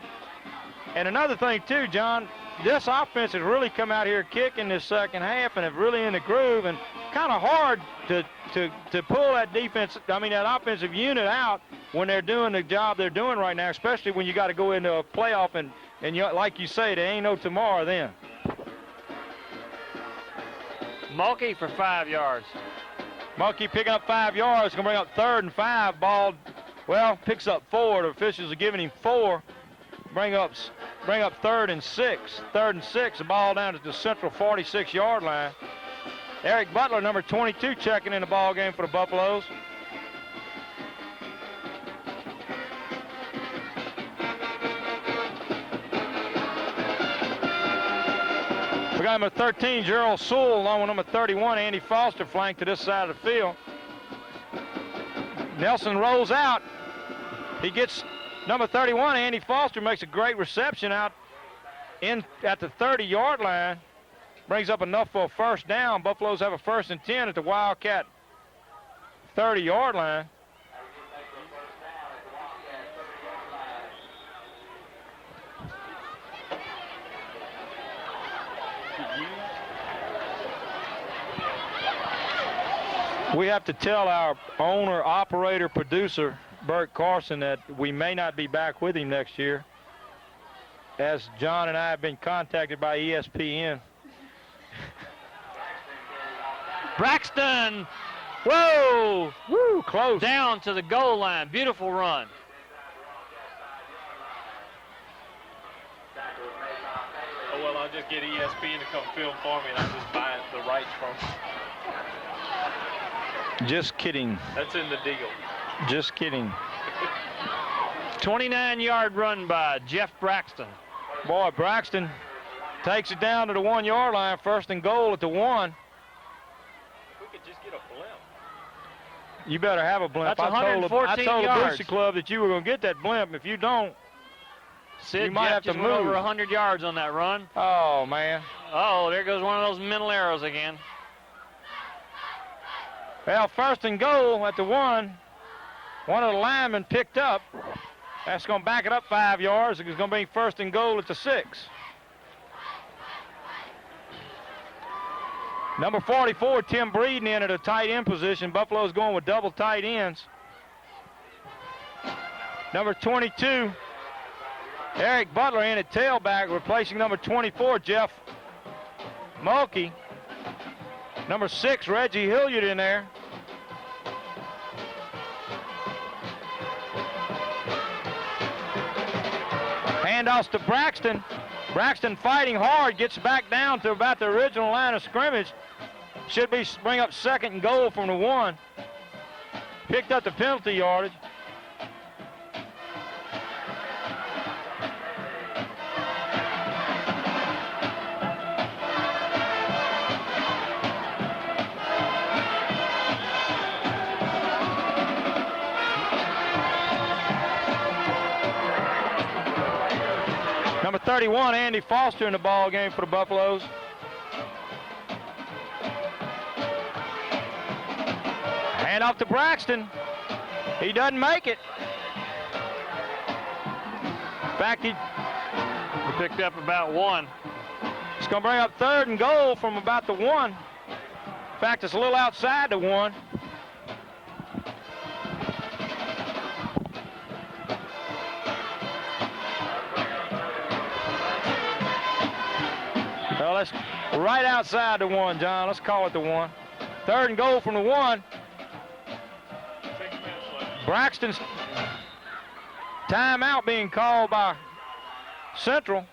And another thing too, John, this offense has really come out here kicking this second half and have really in the groove, and kind of hard to pull that defense, that offensive unit out when they're doing the job they're doing right now, especially when you got to go into a playoff and like you say, there ain't no tomorrow then. Mulkey for 5 yards. Mulkey picking up 5 yards, gonna bring up 3rd and 5. Ball, well, picks up 4. The officials are giving him 4. Bring up 3rd and 6. 3rd and 6. The ball down to the Central 46-yard line. Eric Butler, number 22, checking in the ball game for the Buffaloes. We got number 13, Gerald Sewell, along with number 31, Andy Foster, flanked to this side of the field. Nelson rolls out. He gets number 31, Andy Foster, makes a great reception out in at the 30-yard line. Brings up enough for a first down. Buffaloes have a 1st and 10 at the Wildcat 30-yard line. We have to tell our owner, operator, producer, Bert Carson, that we may not be back with him next year, as John and I have been contacted by ESPN. Braxton, whoa, Woo, close. down to the goal line. Beautiful run. Oh, well, I'll just get ESPN to come film for me, and I'll just buy the rights from them. Just kidding. That's in the deal. Just kidding. 29-yard run by Jeff Braxton. Boy, Braxton takes it down to the 1-yard line. 1st and goal at the 1. We could just get a blimp. You better have a blimp. That's I told 114 the yards. Booster Club that you were going to get that blimp. If you don't, Sid you might Jeff have to just went over move. 100 yards on that run. oh, man. Oh, there goes one of those mental arrows again. Well, 1st and goal at the 1. One of the linemen picked up. That's going to back it up 5 yards. It's going to be 1st and goal at the 6. Number 44, Tim Breeden, in at a tight end position. Buffalo's going with double tight ends. Number 22, Eric Butler, in at tailback, replacing number 24, Jeff Mulkey. Number 6, Reggie Hilliard, in there. Handoffs to Braxton. Braxton fighting hard, gets back down to about the original line of scrimmage. Should bring up 2nd and goal from the 1. Picked up the penalty yardage. Number 31, Andy Foster, in the ball game for the Buffaloes. Hand off to Braxton. He doesn't make it. In fact, He picked up about 1. it's going to bring up 3rd and goal from about the 1. In fact, it's a little outside the 1. Well, that's right outside the 1, John. Let's call it the 1. 3rd and goal from the 1. 6 minutes left. Braxton's timeout being called by Central.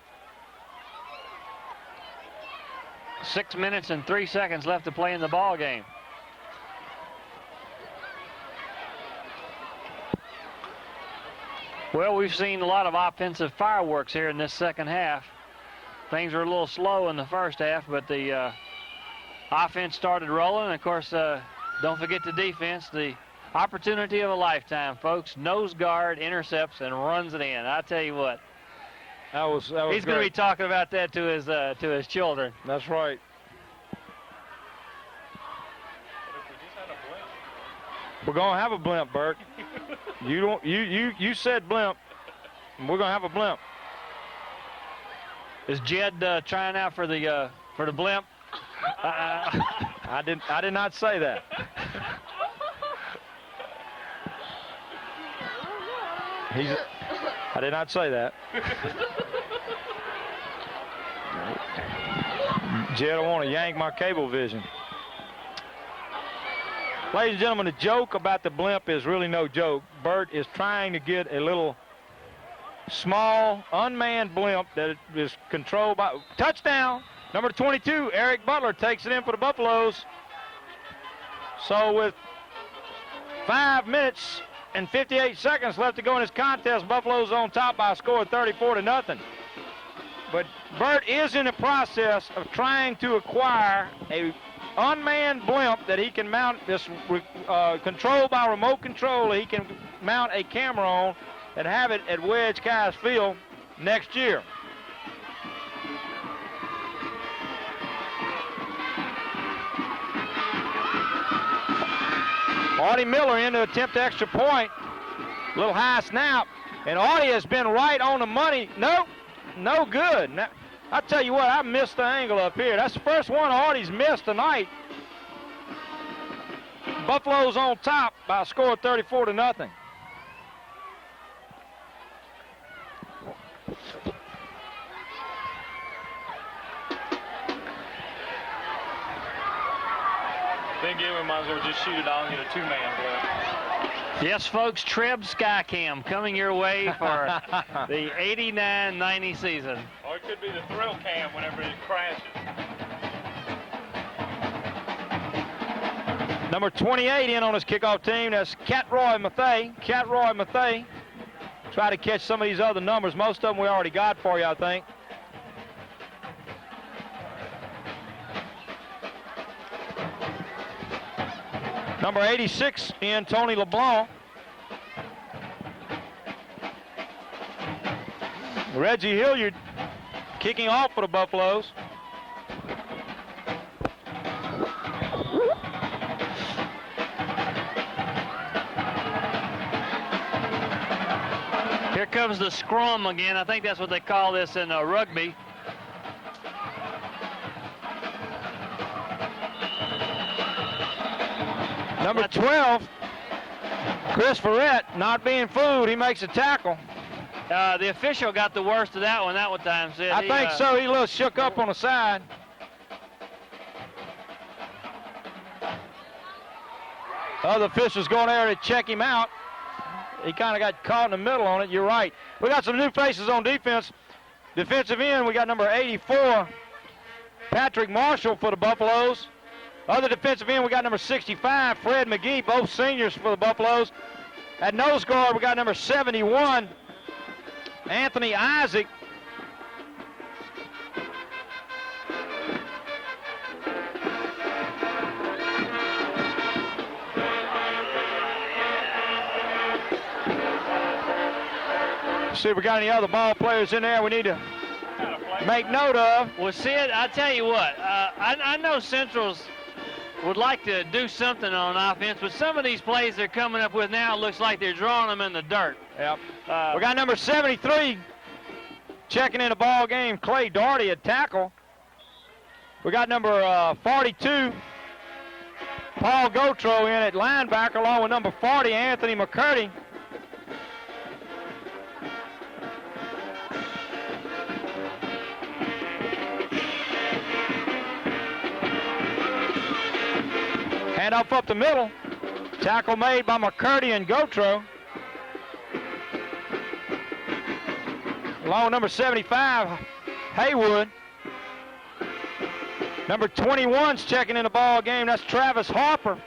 6 minutes and 3 seconds left to play in the ball game. Well, we've seen a lot of offensive fireworks here in this second half. Things were a little slow in the first half, but the offense started rolling. And of course, don't forget the defense. The opportunity of a lifetime, folks. Nose guard, intercepts, and runs it in. I tell you what. That was He's going to be talking about that to his children. That's right. We're going to have a blimp, Bert. You said blimp. We're going to have a blimp. Is Jed trying out for the blimp? I did not say that. I did not say that. Jed, I want to yank my cable vision. Ladies and gentlemen, the joke about the blimp is really no joke. Bert is trying to get a little small, unmanned blimp that is controlled by... Touchdown! Number 22, Eric Butler takes it in for the Buffaloes. So with 5 minutes and 58 seconds left to go in this contest, Buffaloes on top by a score of 34-0. But Bert is in the process of trying to acquire a unmanned blimp that he can mount this controlled by remote control. He can mount a camera on and have it at Wedge Kies Field next year. Audie Miller in to attempt the extra point. A little high snap. And Audie has been right on the money. Nope, no good. Now, I tell you what, I missed the angle up here. That's the first one Audie's missed tonight. Buffalo's on top by a score of 34-0. Then again, we might as well just shoot it out and get a two-man blitz. Yes, folks, Treb Skycam coming your way for the 89-90 season. Or it could be the thrill cam whenever it crashes. Number 28 in on his kickoff team. That's Catroy Mathey. Catroy Mathey. Try to catch some of these other numbers. Most of them we already got for you, I think. Number 86 in Tony LeBlanc. Reggie Hilliard kicking off for the Buffaloes. Here comes the scrum again. I think that's what they call this in rugby. Number 12, Chris Verrett, not being fooled. He makes a tackle. The official got the worst of that one time, Sid. I think so. He a little shook up on the side. Other officials going there to check him out. He kind of got caught in the middle on it. You're right. We got some new faces on defense. Defensive end, we got number 84, Patrick Marshall for the Buffaloes. Other defensive end, we got number 65, Fred McGee, both seniors for the Buffaloes. At nose guard, we got number 71, Anthony Isaac. See if we got any other ball players in there we need to make note of. Well, Sid, I tell you what, I know Central's would like to do something on offense, but some of these plays they're coming up with now looks like they're drawing them in the dirt. Yep. We got number 73 checking in the ball game, Clay Doherty at tackle. We got number 42, Paul Gautreaux in at linebacker, along with number 40, Anthony McCurdy. Hand off up the middle. Tackle made by McCurdy and Gautreaux. Along with number 75, Haywood. Number 21's checking in the ball game. That's Travis Harper.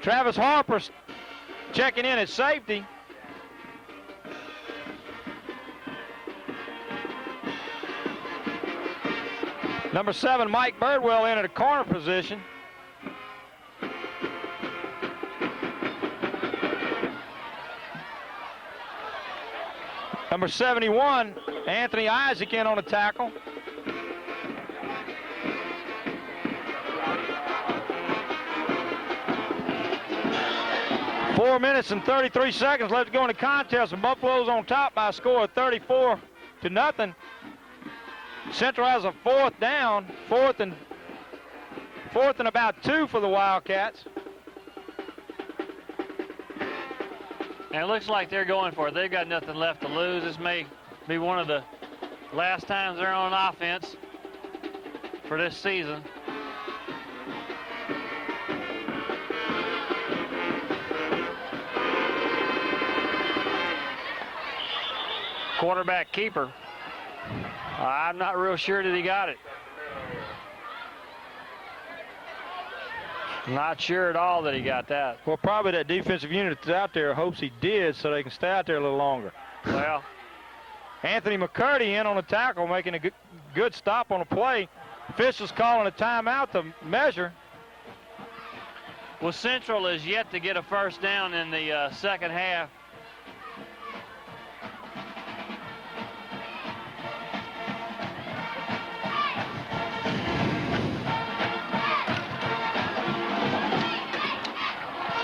Travis Harper's checking in at safety. Number 7, Mike Birdwell in at a corner position. Number 71, Anthony Isaac in on the tackle. Four minutes and 33 seconds left to go in the contest, and Buffalo's on top by a score of 34-0. Central has a fourth down, fourth and about 2 for the Wildcats. And it looks like they're going for it. They've got nothing left to lose. This may be one of the last times they're on offense for this season. Quarterback keeper. I'm not real sure that he got it. Not sure at all that he got that. Well, probably that defensive unit that's out there hopes he did so they can stay out there a little longer. Well, Anthony McCurdy in on the tackle, making a good stop on the play. Officials calling a timeout to measure. Well, Central is yet to get a first down in the second half.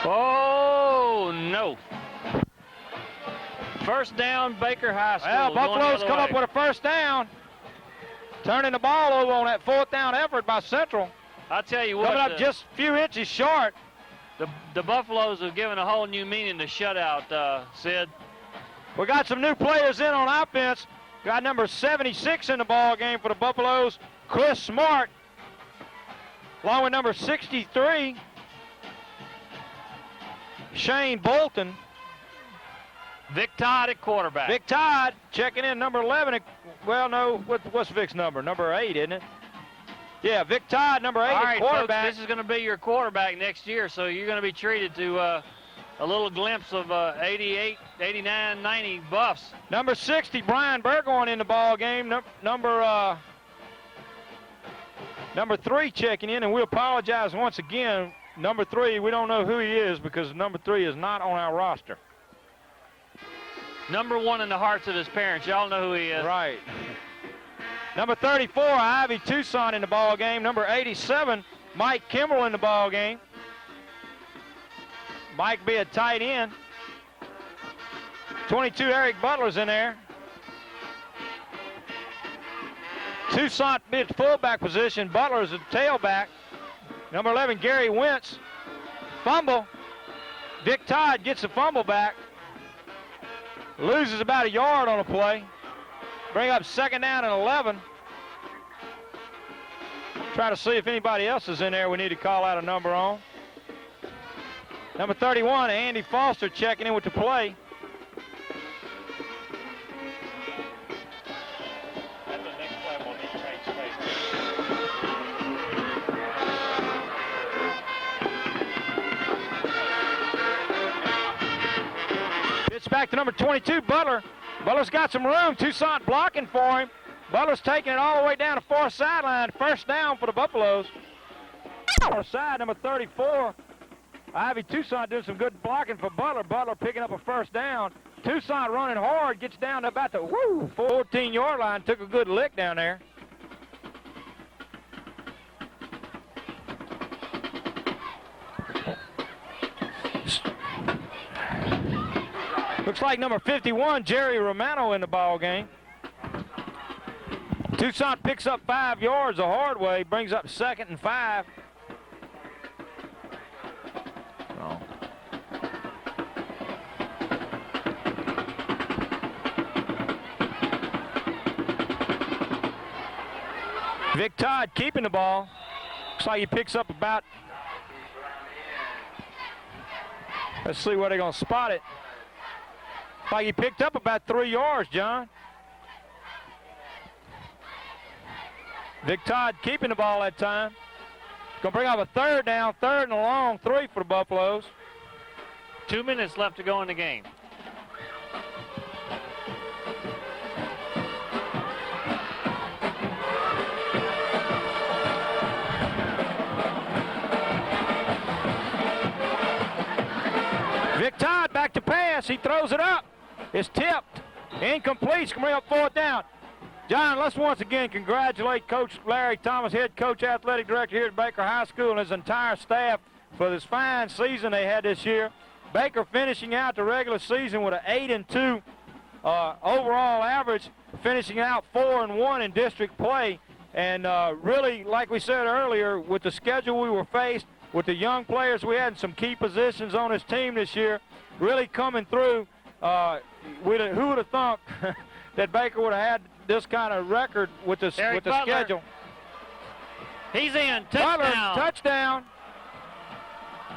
Oh, no. First down, Baker High School. Well, Buffalo's come up with a first down. Turning the ball over on that fourth down effort by Central. I'll tell you what. Coming up just a few inches short. The Buffaloes have given a whole new meaning to shutout, Sid. We got some new players in on offense. Got number 76 in the ball game for the Buffaloes, Chris Smart. Along with number 63, Shane Bolton. Vic Todd at quarterback. Vic Todd checking in, number 11. Well, no, what's Vic's number? Number 8, isn't it? Yeah, Vic Todd, number 8 at quarterback. Folks, this is going to be your quarterback next year, so you're going to be treated to a little glimpse of 88, 89, 90 buffs. Number 60, Brian Burgoyne in the ball game. Number 3 checking in, and we apologize once again. Number 3, we don't know who he is because number 3 is not on our roster. Number 1 in the hearts of his parents. Y'all know who he is. Right. Number 34, Ivy Tucson in the ball game. Number 87, Mike Kimbrell in the ball game. Mike be a tight end. 22, Eric Butler's in there. Tucson mid fullback position. Butler's a tailback. Number 11, Gary Wentz. Fumble. Vic Todd gets the fumble back. Loses about a yard on a play. Bring up second down and 11. Try to see if anybody else is in there we need to call out a number on. Number 31, Andy Foster checking in with the play. That's the next play we'll need to change space. It's back to number 22, Butler. Butler's got some room. Tucson blocking for him. Butler's taking it all the way down the far sideline. First down for the Buffaloes. Far side, number 34. Ivy Tucson doing some good blocking for Butler. Butler picking up a first down. Tucson running hard, gets down to about the 14-yard line. Took a good lick down there. Looks like number 51, Jerry Romano in the ball game. Tucson picks up 5 yards the hard way, brings up second and 5. Oh. Vic Todd keeping the ball. Looks like he picks up about, let's see where they're going to spot it. Like he picked up about 3 yards, John. Vic Todd keeping the ball that time. Going to bring up a third down, third and a long 3 for the Buffaloes. 2 minutes left to go in the game. Vic Todd back to pass. He throws it up. It's tipped. Incomplete. It's going to bring up fourth down. John, let's once again congratulate Coach Larry Thomas, head coach, athletic director here at Baker High School, and his entire staff for this fine season they had this year. Baker finishing out the regular season with an 8-2 overall average, finishing out 4-1 in district play. And really, like we said earlier, with the schedule we were faced, with the young players we had in some key positions on this team this year, really coming through. Who would have thought that Baker would have had this kind of record with the schedule? He's in. Touchdown. Butler, touchdown.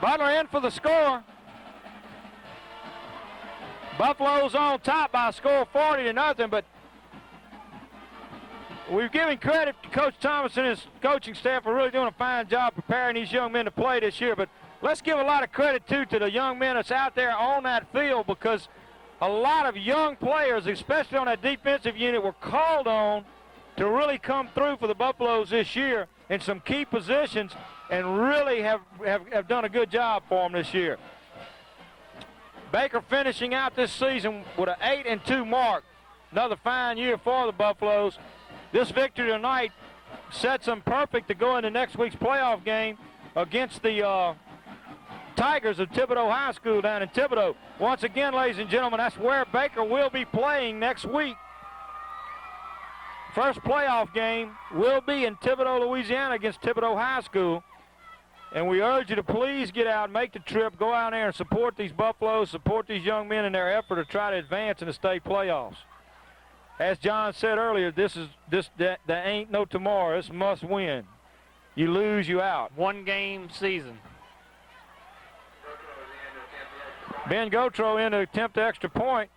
Butler in for the score. Buffalo's on top by a score of 40-0, but we've given credit to Coach Thomas and his coaching staff for really doing a fine job preparing these young men to play this year. But let's give a lot of credit, too, to the young men that's out there on that field, because a lot of young players, especially on that defensive unit, were called on to really come through for the Buffaloes this year in some key positions and really have done a good job for them this year. Baker finishing out this season with an 8-2 mark. Another fine year for the Buffaloes. This victory tonight sets them perfect to go into next week's playoff game against the Tigers of Thibodaux High School down in Thibodaux. Once again, ladies and gentlemen, that's where Baker will be playing next week. First playoff game will be in Thibodaux, Louisiana against Thibodaux High School. And we urge you to please get out, make the trip, go out there and support these Buffaloes, support these young men in their effort to try to advance in the state playoffs. As John said earlier, there ain't no tomorrow. It's must win. You lose, you out. One game season. Ben Gotro in to attempt the extra point.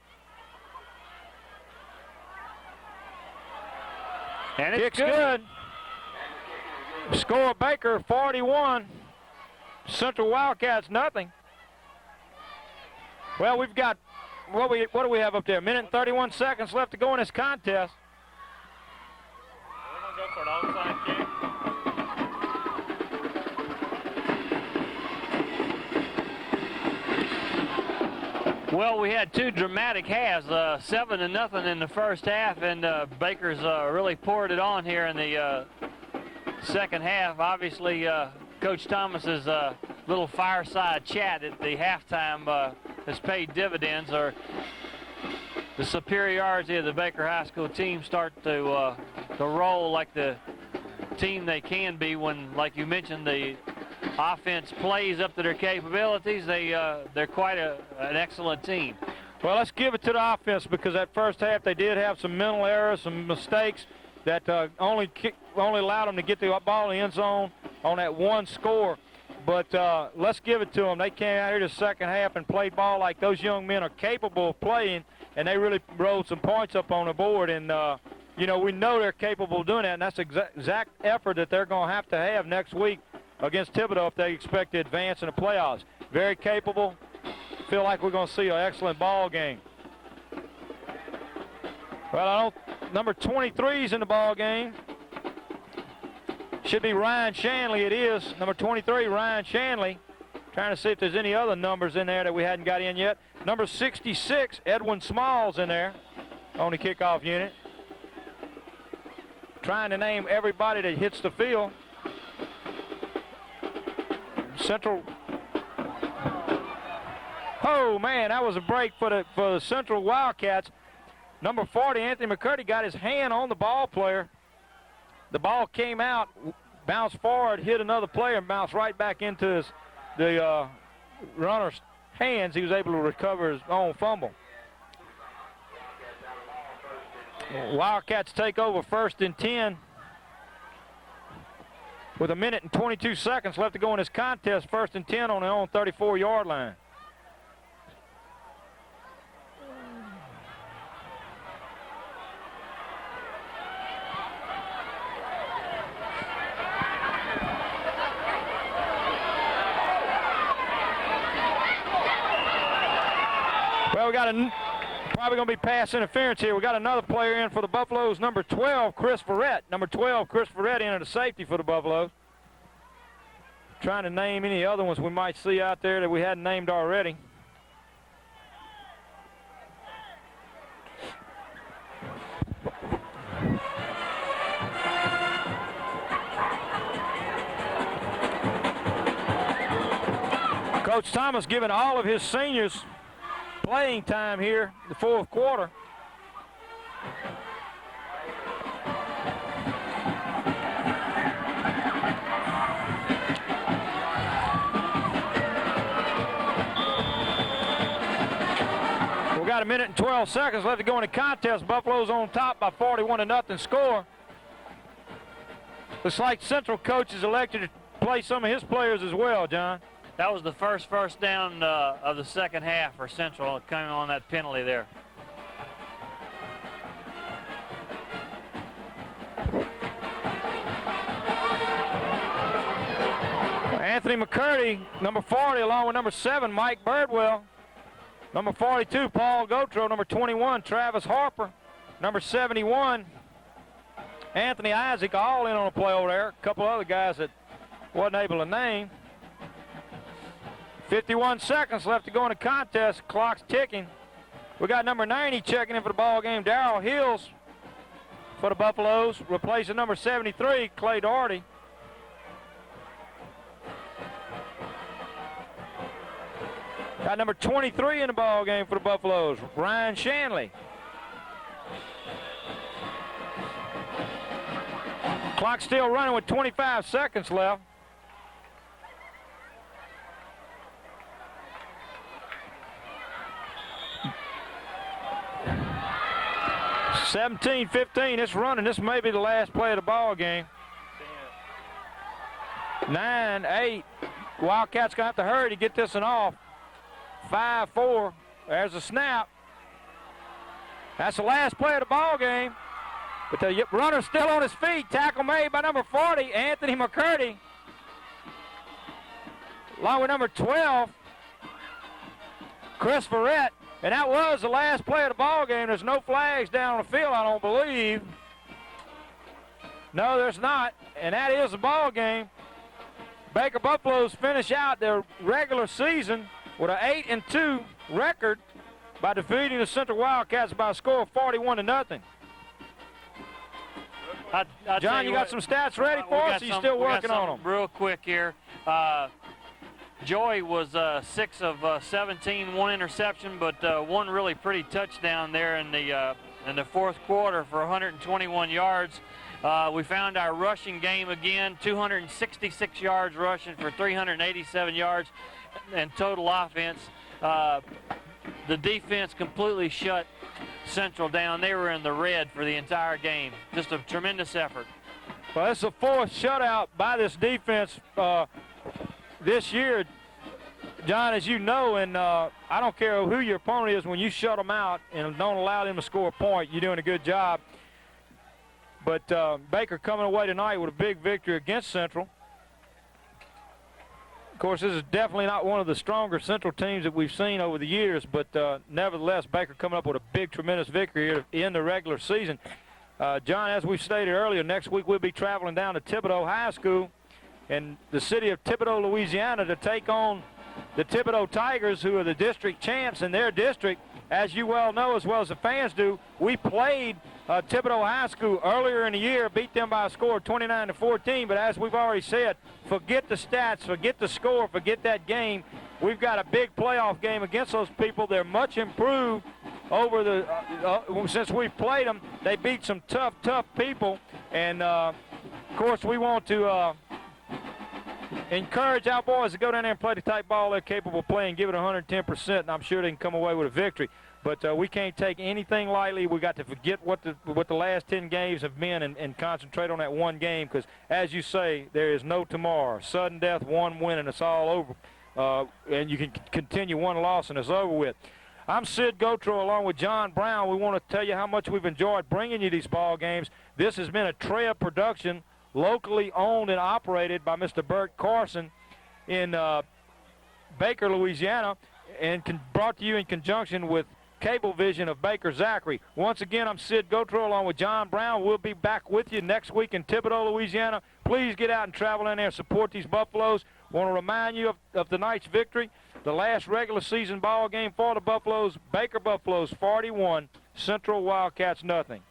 And it's Kick's good. Score Baker 41. Central Wildcats nothing. Well, we've got, what do we have up there? A minute and 31 seconds left to go in this contest. We're going to go for an onside kick. Well, we had two dramatic halves, 7-0 in the first half, and Baker's really poured it on here in the second half. Obviously, Coach Thomas's little fireside chat at the halftime has paid dividends, or the superiority of the Baker High School team start to roll like the team they can be when, like you mentioned, the offense plays up to their capabilities. They're quite an excellent team. Well, let's give it to the offense, because that first half they did have some mental errors, some mistakes that only allowed them to get the ball in the end zone on that one score. But let's give it to them. They came out here the second half and played ball like those young men are capable of playing, and they really rolled some points up on the board. And, you know, we know they're capable of doing that, and that's the exact effort that they're going to have next week against Thibodaux if they expect to advance in the playoffs. Very capable. Feel like we're going to see an excellent ball game. Well, number 23's in the ball game. Should be Ryan Shanley. It is number 23, Ryan Shanley. Trying to see if there's any other numbers in there that we hadn't got in yet. Number 66, Edwin Smalls in there on the kickoff unit. Trying to name everybody that hits the field. Central. Oh man, that was a break for the Central Wildcats. Number 40, Anthony McCurdy, got his hand on the ball player. The ball came out, bounced forward, hit another player, and bounced right back into the runner's hands. He was able to recover his own fumble. Wildcats take over 1st and 10 with a minute and 22 seconds left to go in this contest. 1st and 10 on their own 34-yard line. Well, we got probably going to be pass interference here. We got another player in for the Buffaloes, number 12, Chris Verrett. Number 12, Chris Verrett in at a safety for the Buffaloes. Trying to name any other ones we might see out there that we hadn't named already. Coach Thomas giving all of his seniors playing time here in the fourth quarter. We've got a minute and 12 seconds left to go in the contest. Buffalo's on top by 41-0 score. Looks like Central coach is elected to play some of his players as well, John. That was the first down of the second half for Central, coming on that penalty there. Anthony McCurdy, number 40, along with number 7, Mike Birdwell. Number 42, Paul Gotro. Number 21, Travis Harper. Number 71, Anthony Isaac, all in on a play over there. A couple other guys that wasn't able to name. 51 seconds left to go in the contest. Clock's ticking. We got number 90 checking in for the ball game, Darrell Hills for the Buffaloes, replacing number 73, Clay Doherty. Got number 23 in the ball game for the Buffaloes, Ryan Shanley. Clock still running with 25 seconds left. (17-15), it's running. This may be the last play of the ball game. 9-8. Wildcats gonna have to hurry to get this one off. 5-4. There's a snap. That's the last play of the ball game. But the runner's still on his feet. Tackle made by number 40, Anthony McCurdy. Along with number 12, Chris Verrett. And that was the last play of the ball game. There's no flags down on the field, I don't believe. No, there's not. And that is the ball game. Baker Buffaloes finish out their regular season with an 8-2 record by defeating the Central Wildcats by a score of 41-0. John, you got some stats ready for us? Or you still working on them? Real quick here. Joey was 6 of 17, 1 interception, but one really pretty touchdown there in the fourth quarter for 121 yards. We found our rushing game again, 266 yards rushing for 387 yards and total offense. The defense completely shut Central down. They were in the red for the entire game. Just a tremendous effort. Well, it's the fourth shutout by this defense this year, John, as you know, and I don't care who your opponent is, when you shut them out and don't allow them to score a point, you're doing a good job. But Baker coming away tonight with a big victory against Central. Of course, this is definitely not one of the stronger Central teams that we've seen over the years, but nevertheless, Baker coming up with a big, tremendous victory here in the regular season. John, as we stated earlier, next week we'll be traveling down to Thibodaux High School in the city of Thibodaux, Louisiana, to take on the Thibodaux Tigers, who are the district champs in their district. As you well know, as well as the fans do, we played Thibodaux High School earlier in the year, beat them by a score of 29-14, but as we've already said, forget the stats, forget the score, forget that game. We've got a big playoff game against those people. They're much improved over the since we've played them. They beat some tough people, and of course we want to encourage our boys to go down there and play the type ball they're capable of playing, give it 110%, and I'm sure they can come away with a victory. But we can't take anything lightly. We got to forget what the last 10 games have been and concentrate on that one game, because, as you say, there is no tomorrow. Sudden death, one win, and it's all over. And you can continue one loss, and it's over with. I'm Sid Gotro along with John Brown. We want to tell you how much we've enjoyed bringing you these ball games. This has been a TREA production, locally owned and operated by Mr. Bert Carson in Baker, Louisiana, and brought to you in conjunction with Cablevision of Baker Zachary. Once again, I'm Sid Gotro along with John Brown. We'll be back with you next week in Thibodaux, Louisiana. Please get out and travel in there and support these Buffaloes. Want to remind you of tonight's victory, the last regular season ball game for the Buffaloes. Baker Buffaloes 41, Central Wildcats nothing.